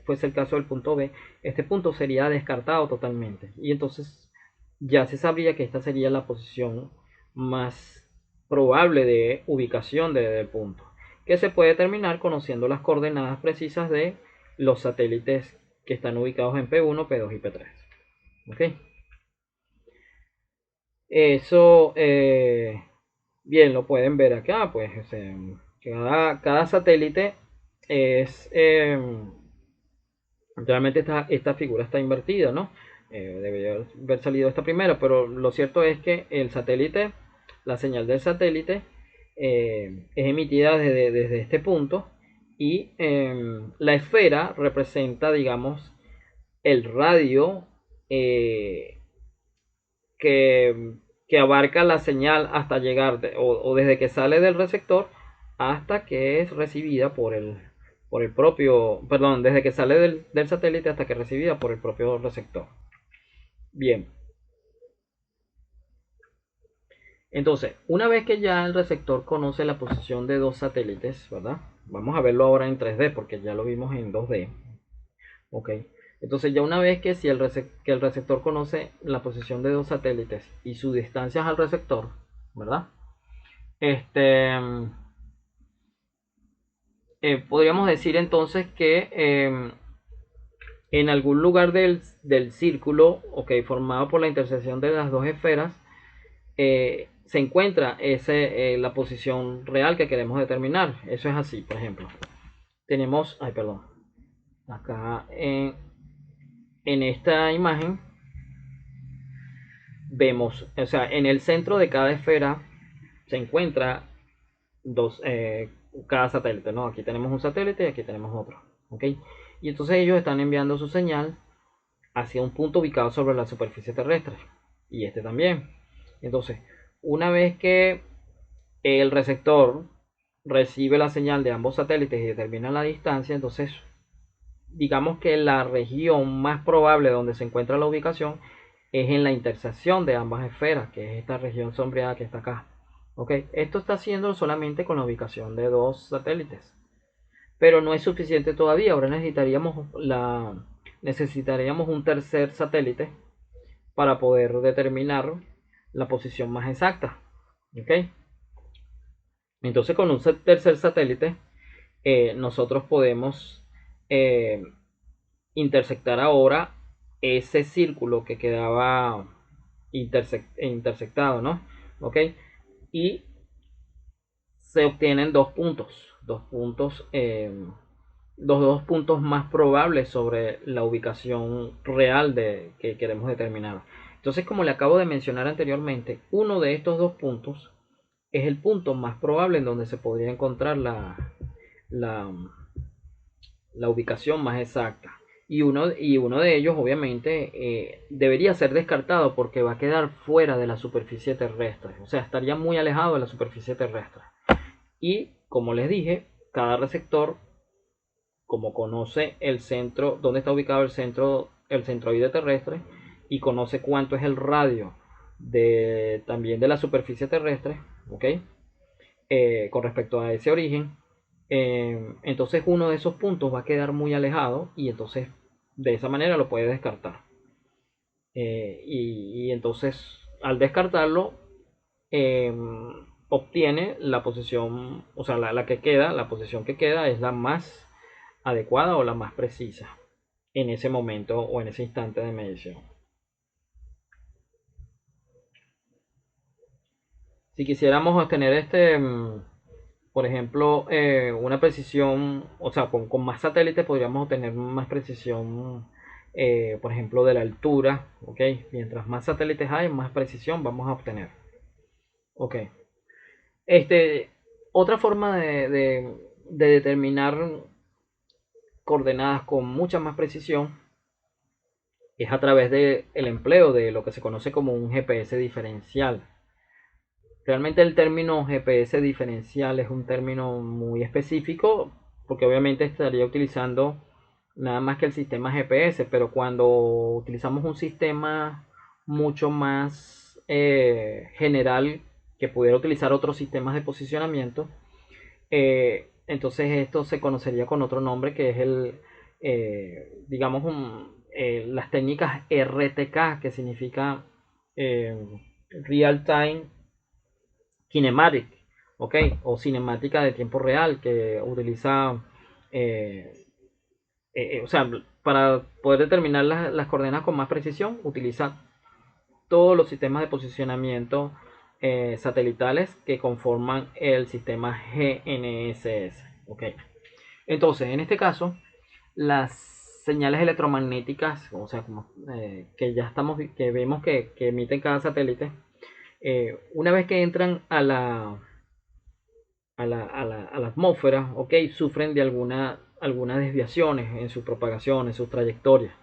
fuese el caso del punto B, este punto sería descartado totalmente. Y entonces ya se sabría que esta sería la posición más probable de ubicación del punto, que se puede determinar conociendo las coordenadas precisas de los satélites que están ubicados en P1, P2 y P3. ¿Ok? Eso, bien, lo pueden ver acá, pues cada satélite es, realmente esta figura está invertida, ¿no? Debería haber salido esta primera, pero lo cierto es que el satélite, la señal del satélite, es emitida desde este punto y la esfera representa, digamos, el radio eh, que, que abarca la señal hasta llegar, o desde que sale del receptor hasta que es recibida por el propio, perdón, desde que sale del satélite hasta que es recibida por el propio receptor. Bien, entonces, una vez que ya el receptor conoce la posición de dos satélites, ¿verdad? Vamos a verlo ahora en 3D porque ya lo vimos en 2D. Ok. Entonces ya una vez que el receptor conoce la posición de dos satélites y sus distancias al receptor, ¿verdad? Este, podríamos decir entonces que en algún lugar del círculo, ok, formado por la intersección de las dos esferas, se encuentra la posición real que queremos determinar. Eso es así, por ejemplo. Tenemos, ay, perdón, acá en esta imagen vemos, o sea, en el centro de cada esfera se encuentra cada satélite, ¿no? Aquí tenemos un satélite y aquí tenemos otro, ¿ok? Y entonces ellos están enviando su señal hacia un punto ubicado sobre la superficie terrestre y este también. Entonces, una vez que el receptor recibe la señal de ambos satélites y determina la distancia, entonces digamos que la región más probable donde se encuentra la ubicación es en la intersección de ambas esferas, que es esta región sombreada que está acá. ¿Ok? Esto está haciendo solamente con la ubicación de dos satélites, pero no es suficiente todavía. Ahora necesitaríamos un tercer satélite para poder determinar la posición más exacta. ¿Ok? Entonces con un tercer satélite nosotros podemos eh, intersectar ahora ese círculo que quedaba intersectado, ¿no? ¿Ok? Y se obtienen dos puntos más probables sobre la ubicación real que queremos determinar. Entonces, como le acabo de mencionar anteriormente, uno de estos dos puntos es el punto más probable en donde se podría encontrar la, la ubicación más exacta. Y uno de ellos, obviamente, debería ser descartado porque va a quedar fuera de la superficie terrestre. O sea, estaría muy alejado de la superficie terrestre. Y, como les dije, cada receptor, como conoce el centro, dónde está ubicado el centroide terrestre, y conoce cuánto es el radio también de la superficie terrestre, ¿ok? Con respecto a ese origen, entonces uno de esos puntos va a quedar muy alejado y entonces de esa manera lo puede descartar. Y entonces al descartarlo, eh, obtiene la posición, o sea, la que queda, la posición que queda es la más adecuada o la más precisa en ese momento o en ese instante de medición. Si quisiéramos obtener por ejemplo, una precisión, o sea, con más satélites podríamos obtener más precisión, por ejemplo, de la altura, ¿ok? Mientras más satélites hay, más precisión vamos a obtener, ¿ok? Este, otra forma de determinar coordenadas con mucha más precisión es a través del empleo de lo que se conoce como un GPS diferencial. Realmente el término GPS diferencial es un término muy específico porque obviamente estaría utilizando nada más que el sistema GPS, pero cuando utilizamos un sistema mucho más general que pudiera utilizar otros sistemas de posicionamiento, entonces esto se conocería con otro nombre que es digamos, las técnicas RTK, que significa eh, Real Time Kinematic, ¿ok? O cinemática de tiempo real, que utiliza, eh, o sea, para poder determinar las coordenadas con más precisión, utiliza todos los sistemas de posicionamiento satelitales que conforman el sistema GNSS, ¿ok? Entonces, en este caso, las señales electromagnéticas, o sea, como, que ya que vemos que emiten cada satélite, una vez que entran a la atmósfera, ok, sufren de algunas desviaciones en su propagación, en sus trayectorias.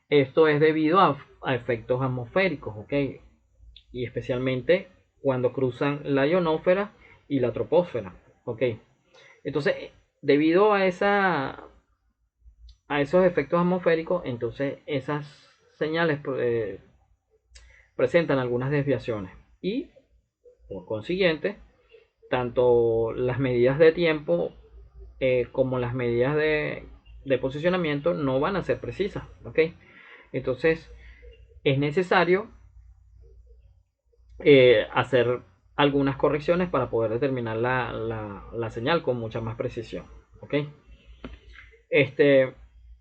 Esto es debido a efectos atmosféricos, ok, y especialmente cuando cruzan la ionosfera y la troposfera, ok. Entonces, debido a esos efectos atmosféricos, entonces esas señales presentan algunas desviaciones y, por consiguiente, tanto las medidas de tiempo como las medidas de posicionamiento no van a ser precisas, ¿ok? Entonces es necesario hacer algunas correcciones para poder determinar la señal con mucha más precisión, ¿ok? Este,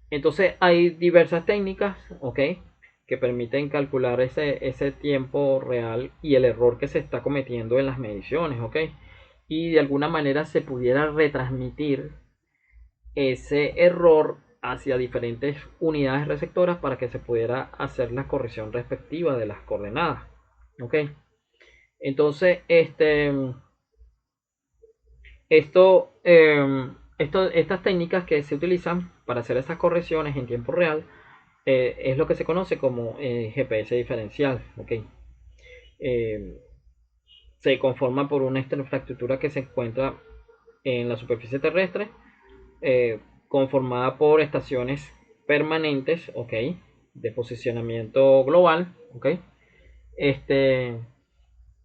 entonces hay diversas técnicas, ¿ok? Que permiten calcular ese tiempo real y el error que se está cometiendo en las mediciones, ¿ok? Y de alguna manera se pudiera retransmitir ese error hacia diferentes unidades receptoras para que se pudiera hacer la corrección respectiva de las coordenadas, ¿ok? Entonces, estas técnicas que se utilizan para hacer estas correcciones en tiempo real es lo que se conoce como GPS diferencial, ¿ok? Eh, Se conforma por una infraestructura que se encuentra en la superficie terrestre, conformada por estaciones permanentes, ¿ok? De posicionamiento global, ¿ok? Este,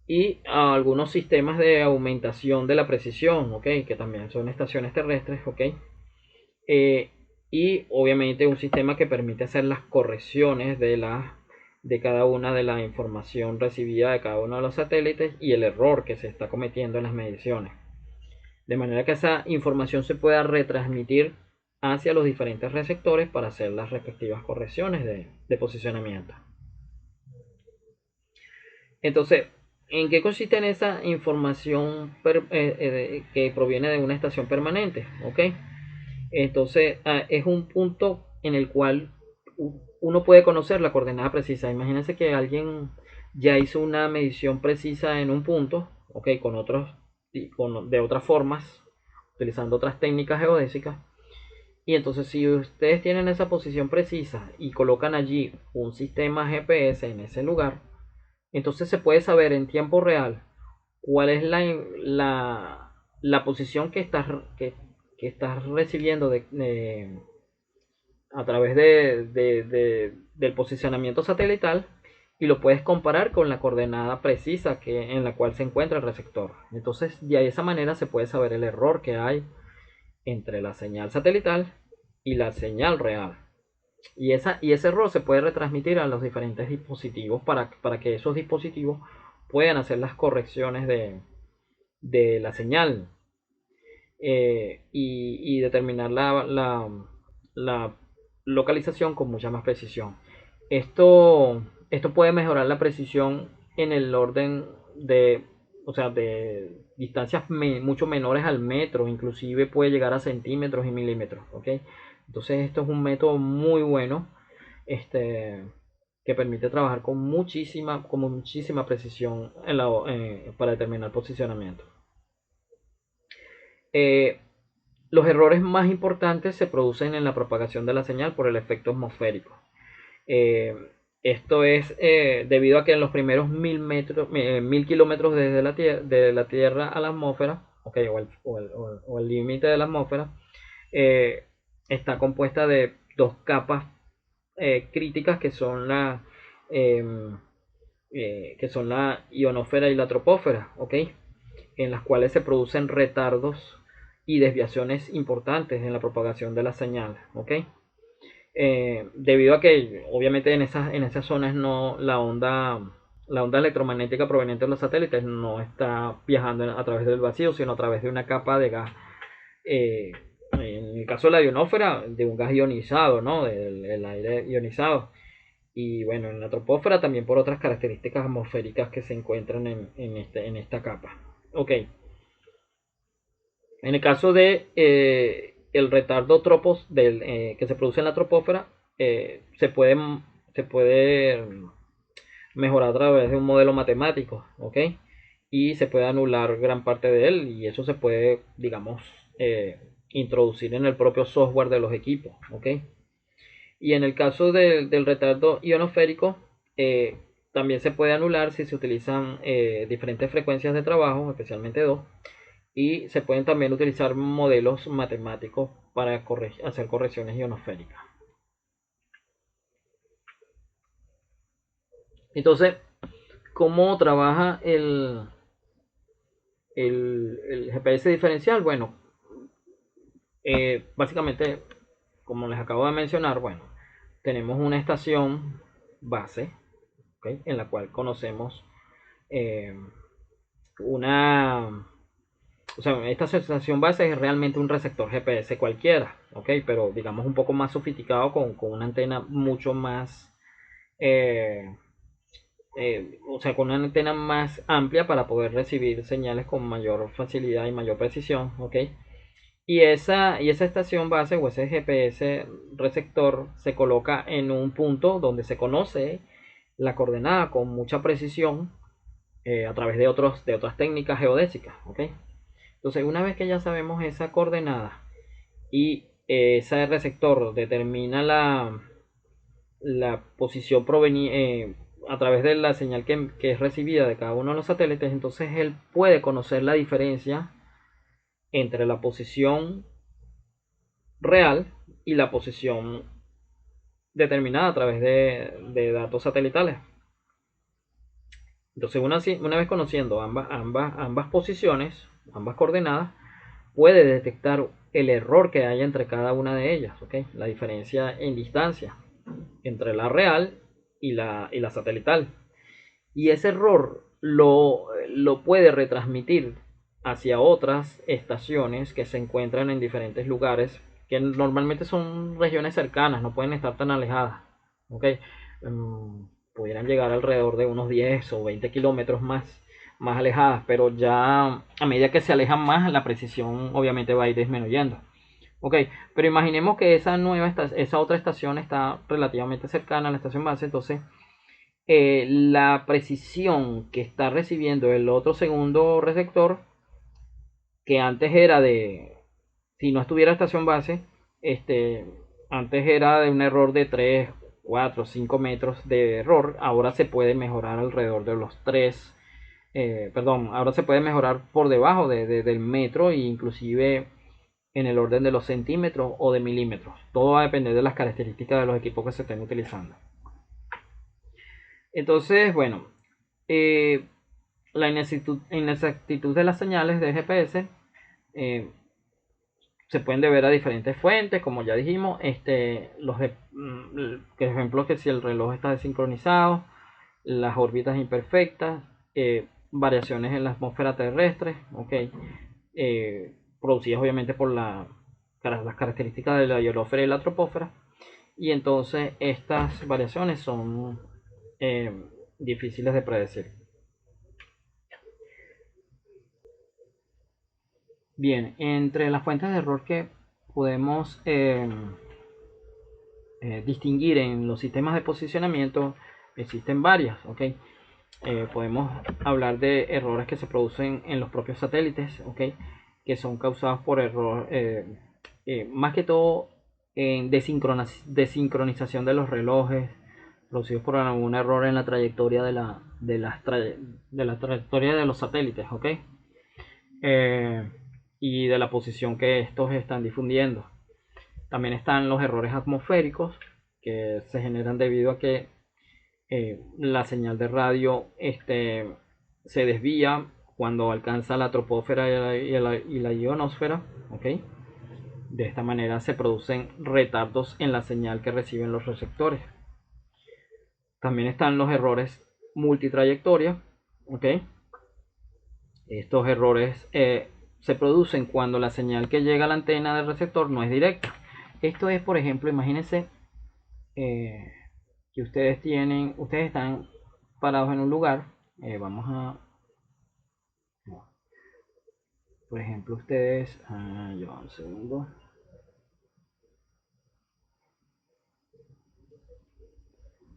y algunos sistemas de aumentación de la precisión, ¿ok? Que también son estaciones terrestres, ¿ok? Eh, y obviamente un sistema que permite hacer las correcciones de cada una de la información recibida de cada uno de los satélites y el error que se está cometiendo en las mediciones. De manera que esa información se pueda retransmitir hacia los diferentes receptores para hacer las respectivas correcciones de posicionamiento. Entonces, ¿en qué consiste en esa información que proviene de una estación permanente? ¿Ok? Entonces, es un punto en el cual uno puede conocer la coordenada precisa. Imagínense que alguien ya hizo una medición precisa en un punto, ¿ok? De otras formas, utilizando otras técnicas geodésicas. Y entonces, si ustedes tienen esa posición precisa y colocan allí un sistema GPS en ese lugar, entonces se puede saber en tiempo real cuál es la posición que estás recibiendo a través del posicionamiento satelital y lo puedes comparar con la coordenada precisa en la cual se encuentra el receptor. Entonces, de esa manera se puede saber el error que hay entre la señal satelital y la señal real. Y ese error se puede retransmitir a los diferentes dispositivos para que esos dispositivos puedan hacer las correcciones de la señal y determinar la localización con mucha más precisión. Esto puede mejorar la precisión en el orden o sea, de distancias mucho menores al metro, inclusive puede llegar a centímetros y milímetros, ¿ok? Entonces esto es un método muy bueno, este, que permite trabajar con muchísima precisión para determinar posicionamiento. Eh, los errores más importantes se producen en la propagación de la señal por el efecto atmosférico. Eh, Esto es debido a que en los primeros 1000 metros, 1000 kilómetros desde de la Tierra a la atmósfera, okay, o el límite de la atmósfera, eh, está compuesta de dos capas críticas eh, que son la ionosfera y la troposfera, ¿ok? En las cuales se producen retardos y desviaciones importantes en la propagación de la señal, ¿ok? Debido a que obviamente en esas zonas no la onda electromagnética proveniente de los satélites no está viajando a través del vacío, sino a través de una capa de gas. En el caso de la ionosfera, de un gas ionizado, ¿no? Del aire ionizado. Y bueno, en la troposfera también por otras características atmosféricas que se encuentran en esta capa. Ok, en el caso de el retardo que se produce en la troposfera, se puede mejorar a través de un modelo matemático, ¿ok? Y se puede anular gran parte de él y eso se puede, digamos, introducir en el propio software de los equipos, ¿ok? Y en el caso del retardo ionosférico, eh, también se puede anular si se utilizan diferentes frecuencias de trabajo, especialmente dos, y se pueden también utilizar modelos matemáticos para hacer correcciones ionosféricas. Entonces, ¿cómo trabaja el GPS diferencial? Bueno, básicamente, como les acabo de mencionar, bueno, tenemos una estación base, ¿okay? En la cual conocemos eh, una... O sea, esta estación base es realmente un receptor GPS cualquiera, ¿ok? Pero digamos un poco más sofisticado con una antena mucho más... eh, o sea, con una antena más amplia para poder recibir señales con mayor facilidad y mayor precisión, ¿ok? Y esa estación base o ese GPS receptor se coloca en un punto donde se conoce la coordenada con mucha precisión a través de otras técnicas geodésicas, ¿ok? Entonces, una vez que ya sabemos esa coordenada y ese receptor determina la posición a través de la señal que es recibida de cada uno de los satélites, entonces él puede conocer la diferencia entre la posición real y la posición determinada a través de datos satelitales. Entonces, una vez conociendo ambas posiciones, ambas coordenadas, puede detectar el error que haya entre cada una de ellas, ¿okay? La diferencia en distancia entre la real y la satelital. Y ese error lo puede retransmitir hacia otras estaciones que se encuentran en diferentes lugares, que normalmente son regiones cercanas, no pueden estar tan alejadas. ¿Okay? Pudieran llegar alrededor de unos 10 o 20 kilómetros más alejadas, pero ya a medida que se alejan más, la precisión obviamente va a ir disminuyendo. Ok, pero imaginemos que esa otra estación está relativamente cercana a la estación base, entonces la precisión que está recibiendo el otro segundo receptor, que antes era si no estuviera estación base, este, antes era de un error de 3 4 5 metros de error, ahora se puede mejorar alrededor de los 3 perdón, ahora se puede mejorar por debajo del metro e inclusive en el orden de los centímetros o de milímetros. Todo va a depender de las características de los equipos que se estén utilizando. Entonces, bueno, eh, la inexactitud de las señales de GPS eh, se pueden deber a diferentes fuentes, como ya dijimos, por ejemplo, que si el reloj está desincronizado, las órbitas imperfectas, variaciones en la atmósfera terrestre, okay, producidas obviamente por las características de la ionosfera y la troposfera, y entonces estas variaciones son eh, difíciles de predecir. Bien, entre las fuentes de error que podemos distinguir en los sistemas de posicionamiento existen varias, ¿ok? Podemos hablar de errores que se producen en los propios satélites, ¿ok? Que son causados por error, más que todo en desincronización de los relojes, producidos por algún error en la trayectoria de la trayectoria de los satélites, ¿ok? Eh, y de la posición que estos están difundiendo. También están los errores atmosféricos que se generan debido a que la señal de radio se desvía cuando alcanza la troposfera y la ionosfera, ¿ok? De esta manera se producen retardos en la señal que reciben los receptores. También están los errores multitrayectoria, ¿ok? Estos errores se producen cuando la señal que llega a la antena del receptor no es directa. Esto es, por ejemplo, imagínense eh, que ustedes están parados en un lugar. Vamos a, por ejemplo, ustedes, ya un segundo.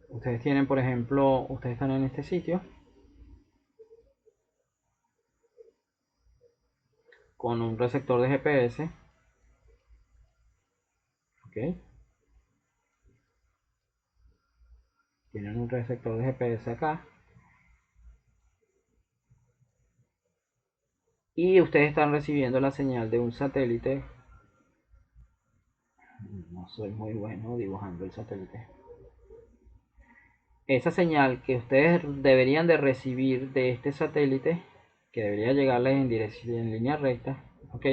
Ustedes tienen, por ejemplo, ustedes están en este sitio con un receptor de GPS, ¿ok? Tienen un receptor de GPS acá y ustedes están recibiendo la señal de un satélite. No soy muy bueno dibujando el satélite. Esa señal que ustedes deberían de recibir de este satélite, que debería llegarles en dirección en línea recta, ¿ok?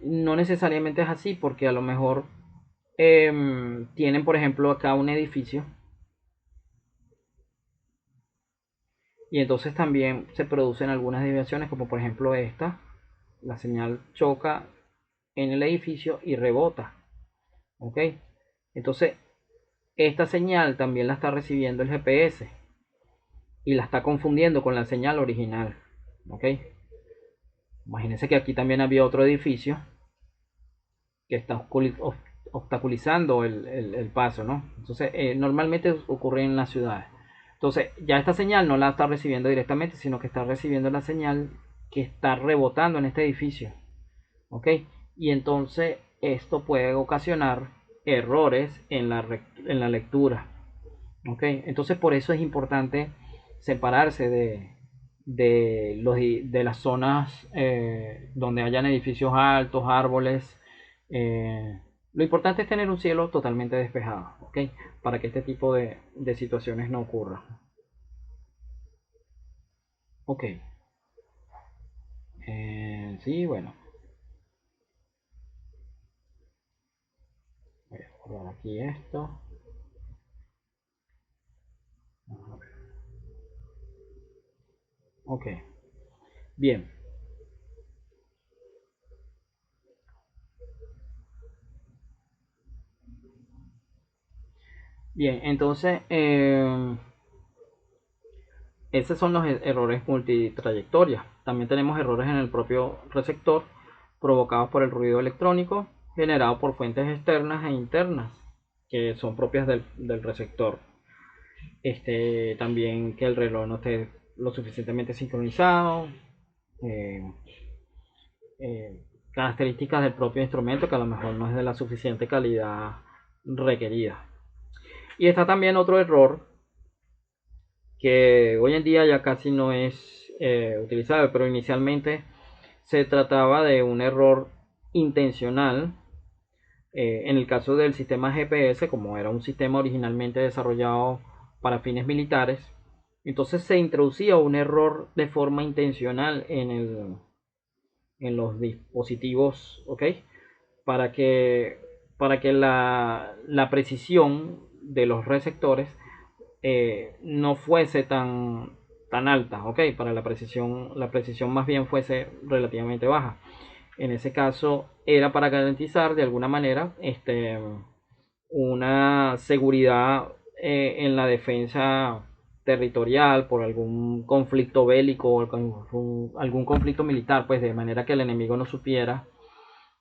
No necesariamente es así, porque a lo mejor tienen, por ejemplo, acá un edificio y entonces también se producen algunas desviaciones, como por ejemplo esta. La señal choca en el edificio y rebota, ¿ok? Entonces esta señal también la está recibiendo el GPS y la está confundiendo con la señal original, ¿ok? Imagínense que aquí también había otro edificio que está obstaculizando el paso, ¿no? Entonces, normalmente ocurre en las ciudades. Entonces, ya esta señal no la está recibiendo directamente, sino que está recibiendo la señal que está rebotando en este edificio, ¿ok? Y entonces esto puede ocasionar errores en la lectura, ¿ok? Entonces, por eso es importante separarse de las zonas donde hayan edificios altos, árboles. Lo importante es tener un cielo totalmente despejado, ¿ok? Para que este tipo de situaciones no ocurran. Ok, sí, bueno, voy a borrar aquí esto. Ok, bien, bien, entonces esos son los errores multitrayectorias. También tenemos errores en el propio receptor provocados por el ruido electrónico generado por fuentes externas e internas que son propias del receptor. También que el reloj no esté lo suficientemente sincronizado. eh, Características del propio instrumento que a lo mejor no es de la suficiente calidad requerida. Y está también otro error que hoy en día ya casi no es utilizable, pero inicialmente se trataba de un error intencional. En el caso del sistema GPS, como era un sistema originalmente desarrollado para fines militares, entonces se introducía un error de forma intencional en los dispositivos, ¿ok? Para que, para que la precisión de los receptores no fuese tan alta, ¿ok? Para la precisión más bien fuese relativamente baja. En ese caso era para garantizar de alguna manera una seguridad en la defensa territorial por algún conflicto bélico o algún conflicto militar, pues de manera que el enemigo no supiera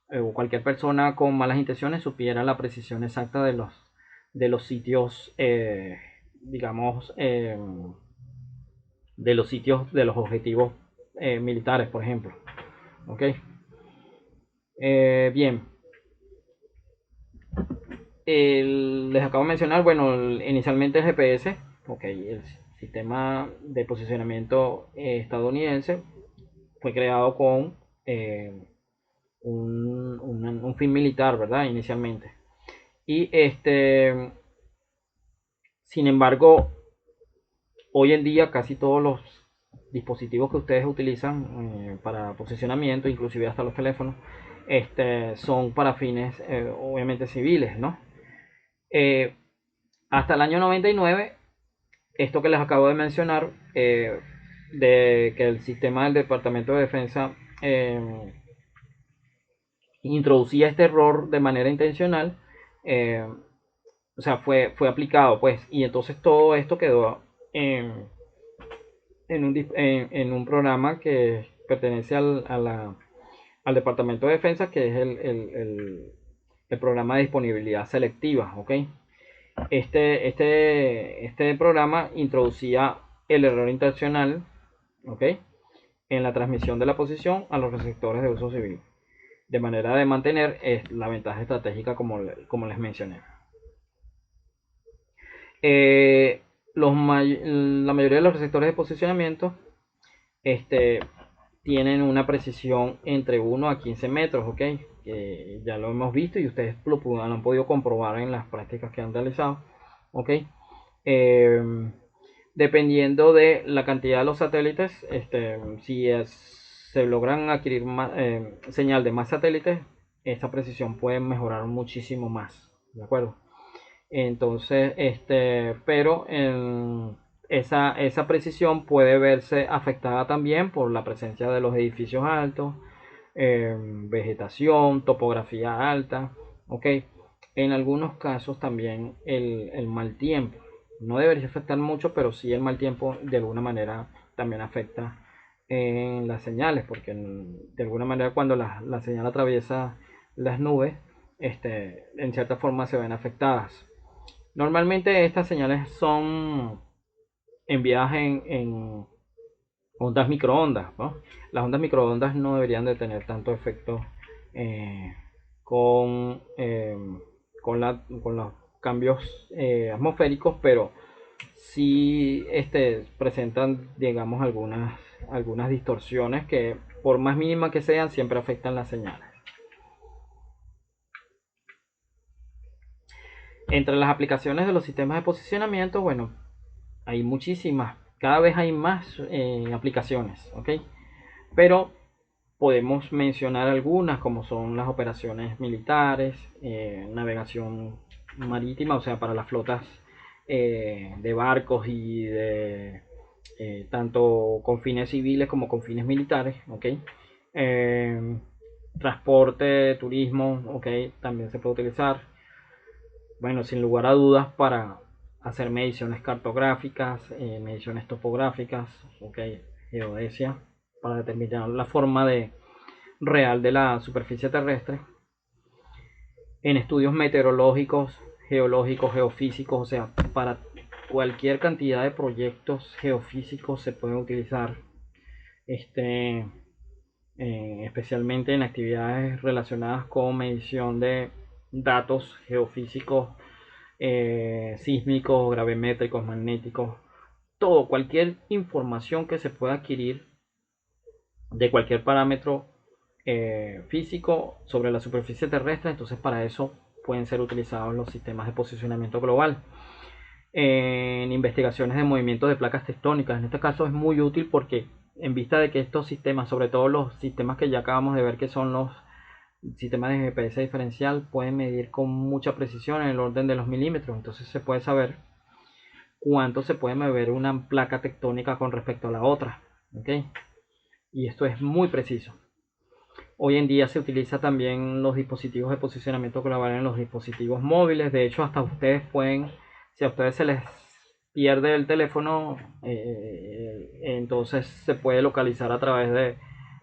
o cualquier persona con malas intenciones supiera la precisión exacta de los sitios, digamos, de los sitios de los objetivos militares, por ejemplo. ¿Ok? Bien, les acabo de mencionar, bueno, inicialmente el GPS, ok, el sistema de posicionamiento estadounidense fue creado con un fin militar, ¿verdad? Inicialmente. Y sin embargo, hoy en día casi todos los dispositivos que ustedes utilizan para posicionamiento, inclusive hasta los teléfonos, son para fines obviamente civiles, ¿no? Eh, Hasta el año 99, esto que les acabo de mencionar, de que el sistema del Departamento de Defensa introducía este error de manera intencional, eh, o sea, fue aplicado, pues, y entonces todo esto quedó en un programa que pertenece al Departamento de Defensa, que es el programa de disponibilidad selectiva, ¿ok? Este programa introducía el error intencional, ¿ok? En la transmisión de la posición a los receptores de uso civil, de manera de mantener la ventaja estratégica como les mencioné. Eh, la mayoría de los receptores de posicionamiento este, tienen una precisión entre 1 a 15 metros, ¿ok? Ya lo hemos visto y ustedes lo han podido comprobar en las prácticas que han realizado, ¿ok? Eh, Dependiendo de la cantidad de los satélites, si se logran adquirir señal de más satélites, esta precisión puede mejorar muchísimo más, ¿de acuerdo? Entonces, pero esa precisión puede verse afectada también por la presencia de los edificios altos, vegetación, topografía alta, ¿ok? En algunos casos también el mal tiempo. No debería afectar mucho, pero sí el mal tiempo de alguna manera también afecta en las señales, porque de alguna manera cuando la señal atraviesa las nubes, en cierta forma se ven afectadas. Normalmente estas señales son enviadas en ondas microondas, ¿no? Las ondas microondas no deberían de tener tanto efecto eh, con, eh, con los cambios atmosféricos, pero sí presentan, digamos, algunas distorsiones que por más mínimas que sean, siempre afectan las señales. Entre las aplicaciones de los sistemas de posicionamiento, bueno, hay muchísimas, cada vez hay más aplicaciones, ¿ok? Pero podemos mencionar algunas como son las operaciones militares, navegación marítima, o sea, para las flotas de barcos y de tanto con fines civiles como con fines militares, ¿ok? Eh, Transporte, turismo, ¿ok? También se puede utilizar. Bueno, sin lugar a dudas para hacer mediciones cartográficas, mediciones topográficas, ¿ok? Geodesia, para determinar la forma real de la superficie terrestre, en estudios meteorológicos, geológicos, geofísicos, o sea, para cualquier cantidad de proyectos geofísicos se pueden utilizar, especialmente en actividades relacionadas con medición de datos geofísicos, sísmicos, gravimétricos, magnéticos, todo, cualquier información que se pueda adquirir de cualquier parámetro físico sobre la superficie terrestre, entonces para eso pueden ser utilizados los sistemas de posicionamiento global. En investigaciones de movimientos de placas tectónicas, en este caso es muy útil porque en vista de que estos sistemas, sobre todo los sistemas que ya acabamos de ver que son los sistemas de GPS diferencial, pueden medir con mucha precisión en el orden de los milímetros, entonces se puede saber cuánto se puede mover una placa tectónica con respecto a la otra, ¿ok? Y esto es muy preciso. Hoy en día se utiliza también los dispositivos de posicionamiento global en los dispositivos móviles. De hecho, hasta ustedes pueden, si a ustedes se les pierde el teléfono, entonces se puede localizar a través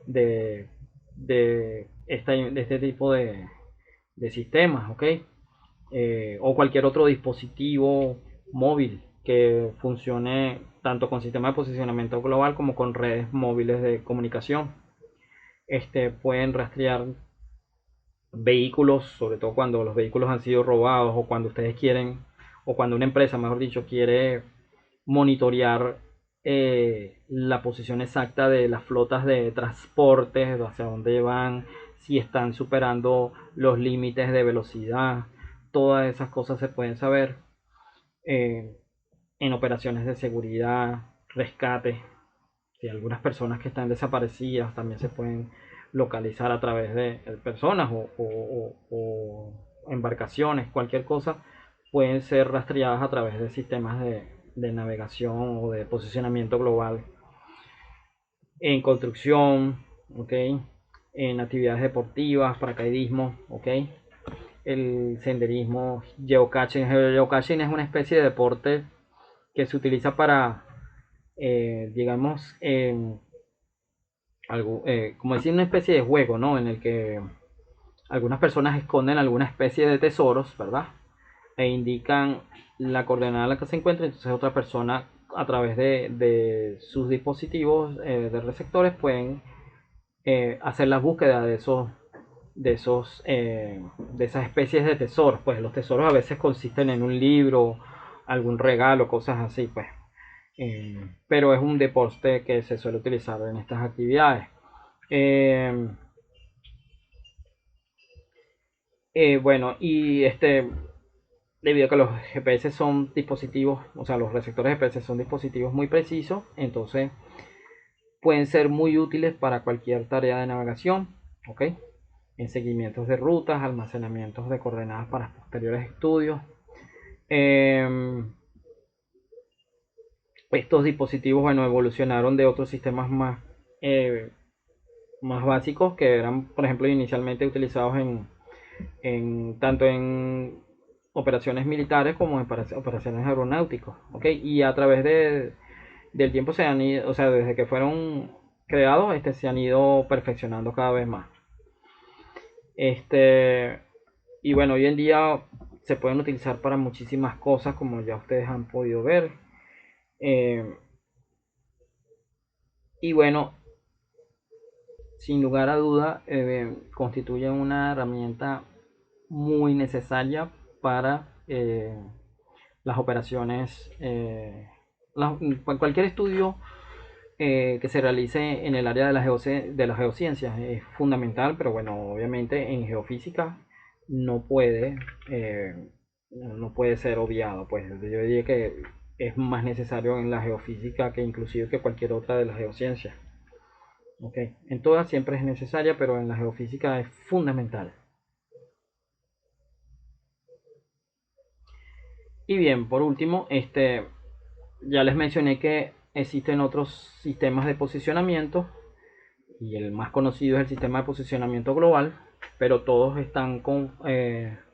de, de este tipo de sistemas, ¿ok? O cualquier otro dispositivo móvil que funcione tanto con sistema de posicionamiento global como con redes móviles de comunicación. Pueden rastrear vehículos, sobre todo cuando los vehículos han sido robados o cuando ustedes quieren, o cuando una empresa, mejor dicho, quiere monitorear la posición exacta de las flotas de transportes, hacia dónde van, si están superando los límites de velocidad, todas esas cosas se pueden saber eh, en operaciones de seguridad, rescate. Si algunas personas que están desaparecidas también se pueden localizar a través de personas o embarcaciones, cualquier cosa, pueden ser rastreadas a través de sistemas de navegación o de posicionamiento global en construcción, ¿ok? En actividades deportivas, paracaidismo, ¿ok? El senderismo, geocaching. El geocaching es una especie de deporte que se utiliza para, digamos, algo, como decir, una especie de juego, ¿no? En el que algunas personas esconden alguna especie de tesoros, ¿verdad? E indican la coordenada en la que se encuentra, entonces otra persona a través de sus dispositivos de receptores pueden hacer la búsqueda de esas especies de tesoros. Pues los tesoros a veces consisten en un libro, algún regalo, cosas así, pues. Pero es un deporte que se suele utilizar en estas actividades. Eh, bueno, y debido a que los GPS son dispositivos, o sea, los receptores GPS son dispositivos muy precisos, entonces pueden ser muy útiles para cualquier tarea de navegación, ¿ok? En seguimientos de rutas, almacenamientos de coordenadas para posteriores estudios. Eh, Estos dispositivos, bueno, evolucionaron de otros sistemas eh, más básicos que eran, por ejemplo, inicialmente utilizados tanto en operaciones militares como en operaciones aeronáuticas, ¿ok? Y a través del tiempo se han ido, o sea, desde que fueron creados, se han ido perfeccionando cada vez más. Este, y bueno, hoy en día se pueden utilizar para muchísimas cosas, como ya ustedes han podido ver. Eh, y bueno, sin lugar a duda, constituyen una herramienta muy necesaria para las operaciones, cualquier estudio que se realice en el área de las geociencias es fundamental, pero bueno, obviamente en geofísica no puede, no puede ser obviado, pues yo diría que es más necesario en la geofísica que inclusive que cualquier otra de las geociencias. Okay. En todas siempre es necesaria, pero en la geofísica es fundamental. Y bien, por último, ya les mencioné que existen otros sistemas de posicionamiento y el más conocido es el sistema de posicionamiento global, pero todos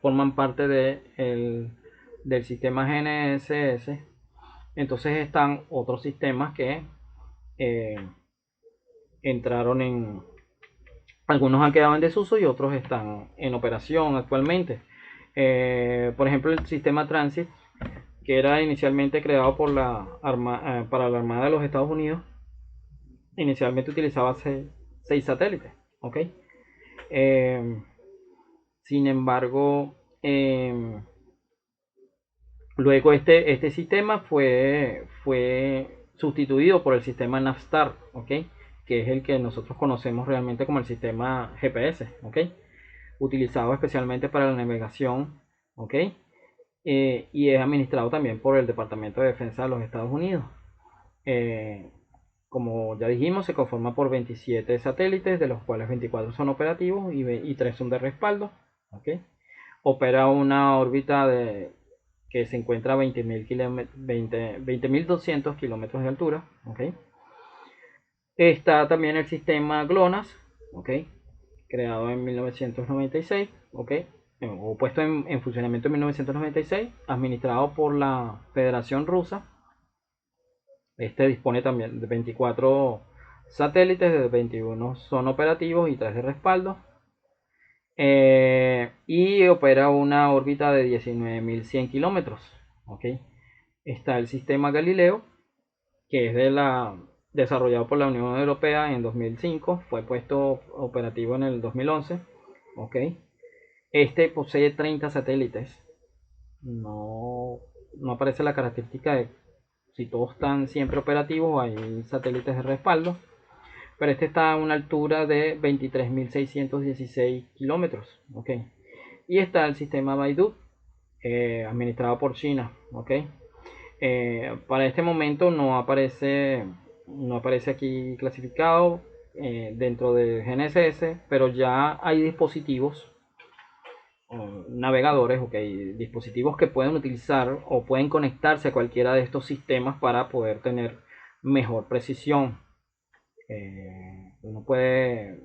forman parte del sistema GNSS. Entonces están otros sistemas que eh, entraron en, algunos han quedado en desuso y otros están en operación actualmente. Por ejemplo, el sistema Transit, que era inicialmente creado para la Armada de los Estados Unidos, inicialmente utilizaba seis satélites. ¿Ok? Eh, Sin embargo, luego este sistema fue sustituido por el sistema Navstar, ¿ok? Que es el que nosotros conocemos realmente como el sistema GPS, ¿ok? Utilizado especialmente para la navegación, ¿ok? Y es administrado también por el Departamento de Defensa de los Estados Unidos. Eh, Como ya dijimos, se conforma por 27 satélites, de los cuales 24 son operativos y 3 son de respaldo. ¿Ok? Opera una órbita que se encuentra a 20.200 kilómetros de altura. ¿Ok? Está también el sistema GLONASS, ¿ok? Creado en 1996, ¿ok? O puesto en funcionamiento en 1996, administrado por la Federación Rusa. Este dispone también de 24 satélites, de 21 son operativos y 3 de respaldo. Y opera una órbita de 19.100 kilómetros. ¿Okay? Está el sistema Galileo, que es desarrollado por la Unión Europea en 2005. Fue puesto operativo en el 2011. ¿Okay? Este posee 30 satélites. No, no aparece la característica de si todos están siempre operativos, hay satélites de respaldo. Pero este está a una altura de 23.616 kilómetros. ¿Okay? Y está el sistema Beidou, administrado por China. ¿Okay? Para este momento no aparece aquí clasificado dentro de GNSS, pero ya hay dispositivos, navegadores, okay, dispositivos que pueden utilizar o pueden conectarse a cualquiera de estos sistemas para poder tener mejor precisión. Uno puede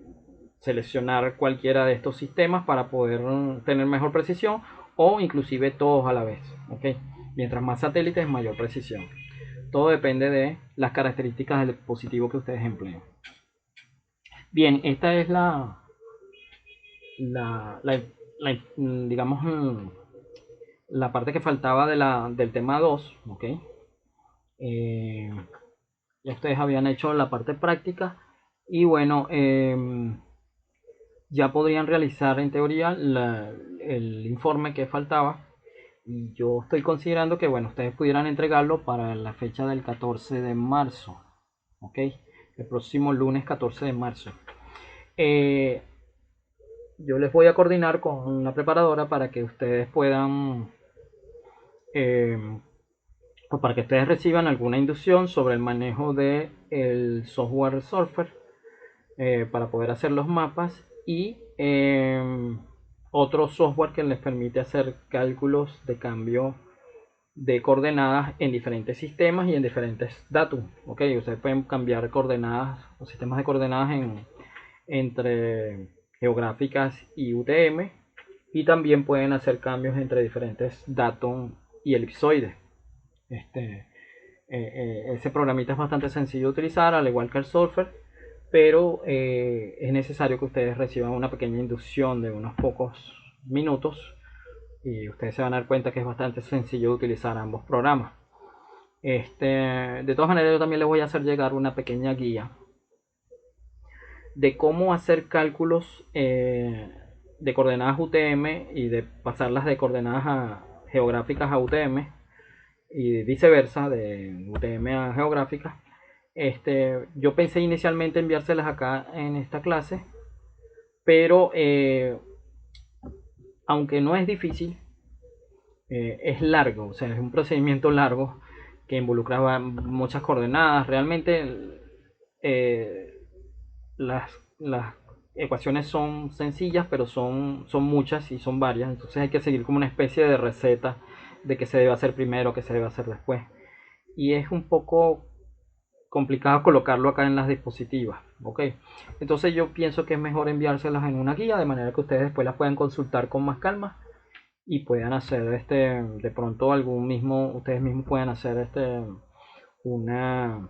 seleccionar cualquiera de estos sistemas para poder tener mejor precisión, o inclusive todos a la vez. ¿Okay? Mientras más satélites, mayor precisión. Todo depende de las características del dispositivo que ustedes empleen. Bien, esta es la, la, la digamos, la parte que faltaba del tema 2. ¿Okay? Eh, ya ustedes habían hecho la parte práctica y bueno, ya podrían realizar en teoría el informe que faltaba, y yo estoy considerando que bueno, ustedes pudieran entregarlo para la fecha del 14 de marzo. ¿Ok? El próximo lunes 14 de marzo. Eh, yo les voy a coordinar con la preparadora para que ustedes puedan, eh, o para que ustedes reciban alguna inducción sobre el manejo del software Resolver, para poder hacer los mapas, y otro software que les permite hacer cálculos de cambio de coordenadas en diferentes sistemas y en diferentes datos. ¿Ok? Ustedes pueden cambiar coordenadas o sistemas de coordenadas entre geográficas y UTM, y también pueden hacer cambios entre diferentes datos y elipsoides. Ese programita es bastante sencillo de utilizar, al igual que el Solver, pero es necesario que ustedes reciban una pequeña inducción de unos pocos minutos, y ustedes se van a dar cuenta que es bastante sencillo de utilizar ambos programas. De todas maneras, yo también les voy a hacer llegar una pequeña guía de cómo hacer cálculos de coordenadas UTM y de pasarlas de coordenadas geográficas a UTM, y viceversa, de UTM a geográficas. Yo pensé inicialmente enviárselas acá en esta clase, pero aunque no es difícil, es largo, o sea, es un procedimiento largo que involucra muchas coordenadas. Realmente las ecuaciones son sencillas, pero son muchas y son varias, entonces hay que seguir como una especie de receta de qué se debe hacer primero, qué se debe hacer después. Y es un poco complicado colocarlo acá en las dispositivas. ¿Ok? Entonces yo pienso que es mejor enviárselas en una guía, de manera que ustedes después las puedan consultar con más calma y puedan hacer de pronto ustedes mismos puedan hacer una,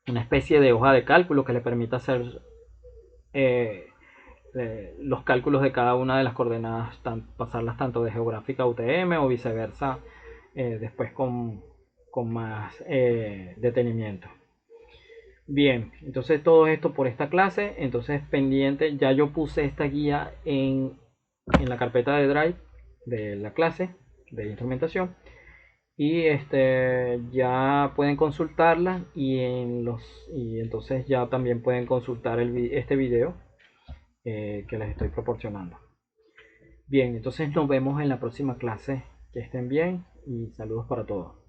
una especie de hoja de cálculo que le permita hacer eh, los cálculos de cada una de las coordenadas, pasarlas tanto de geográfica a UTM o viceversa, después con más detenimiento. Bien, entonces todo esto por esta clase. Entonces pendiente, ya yo puse esta guía en la carpeta de Drive de la clase de instrumentación, y ya pueden consultarla, y entonces ya también pueden consultar este video que les estoy proporcionando. Bien, entonces nos vemos en la próxima clase. Que estén bien y saludos para todos.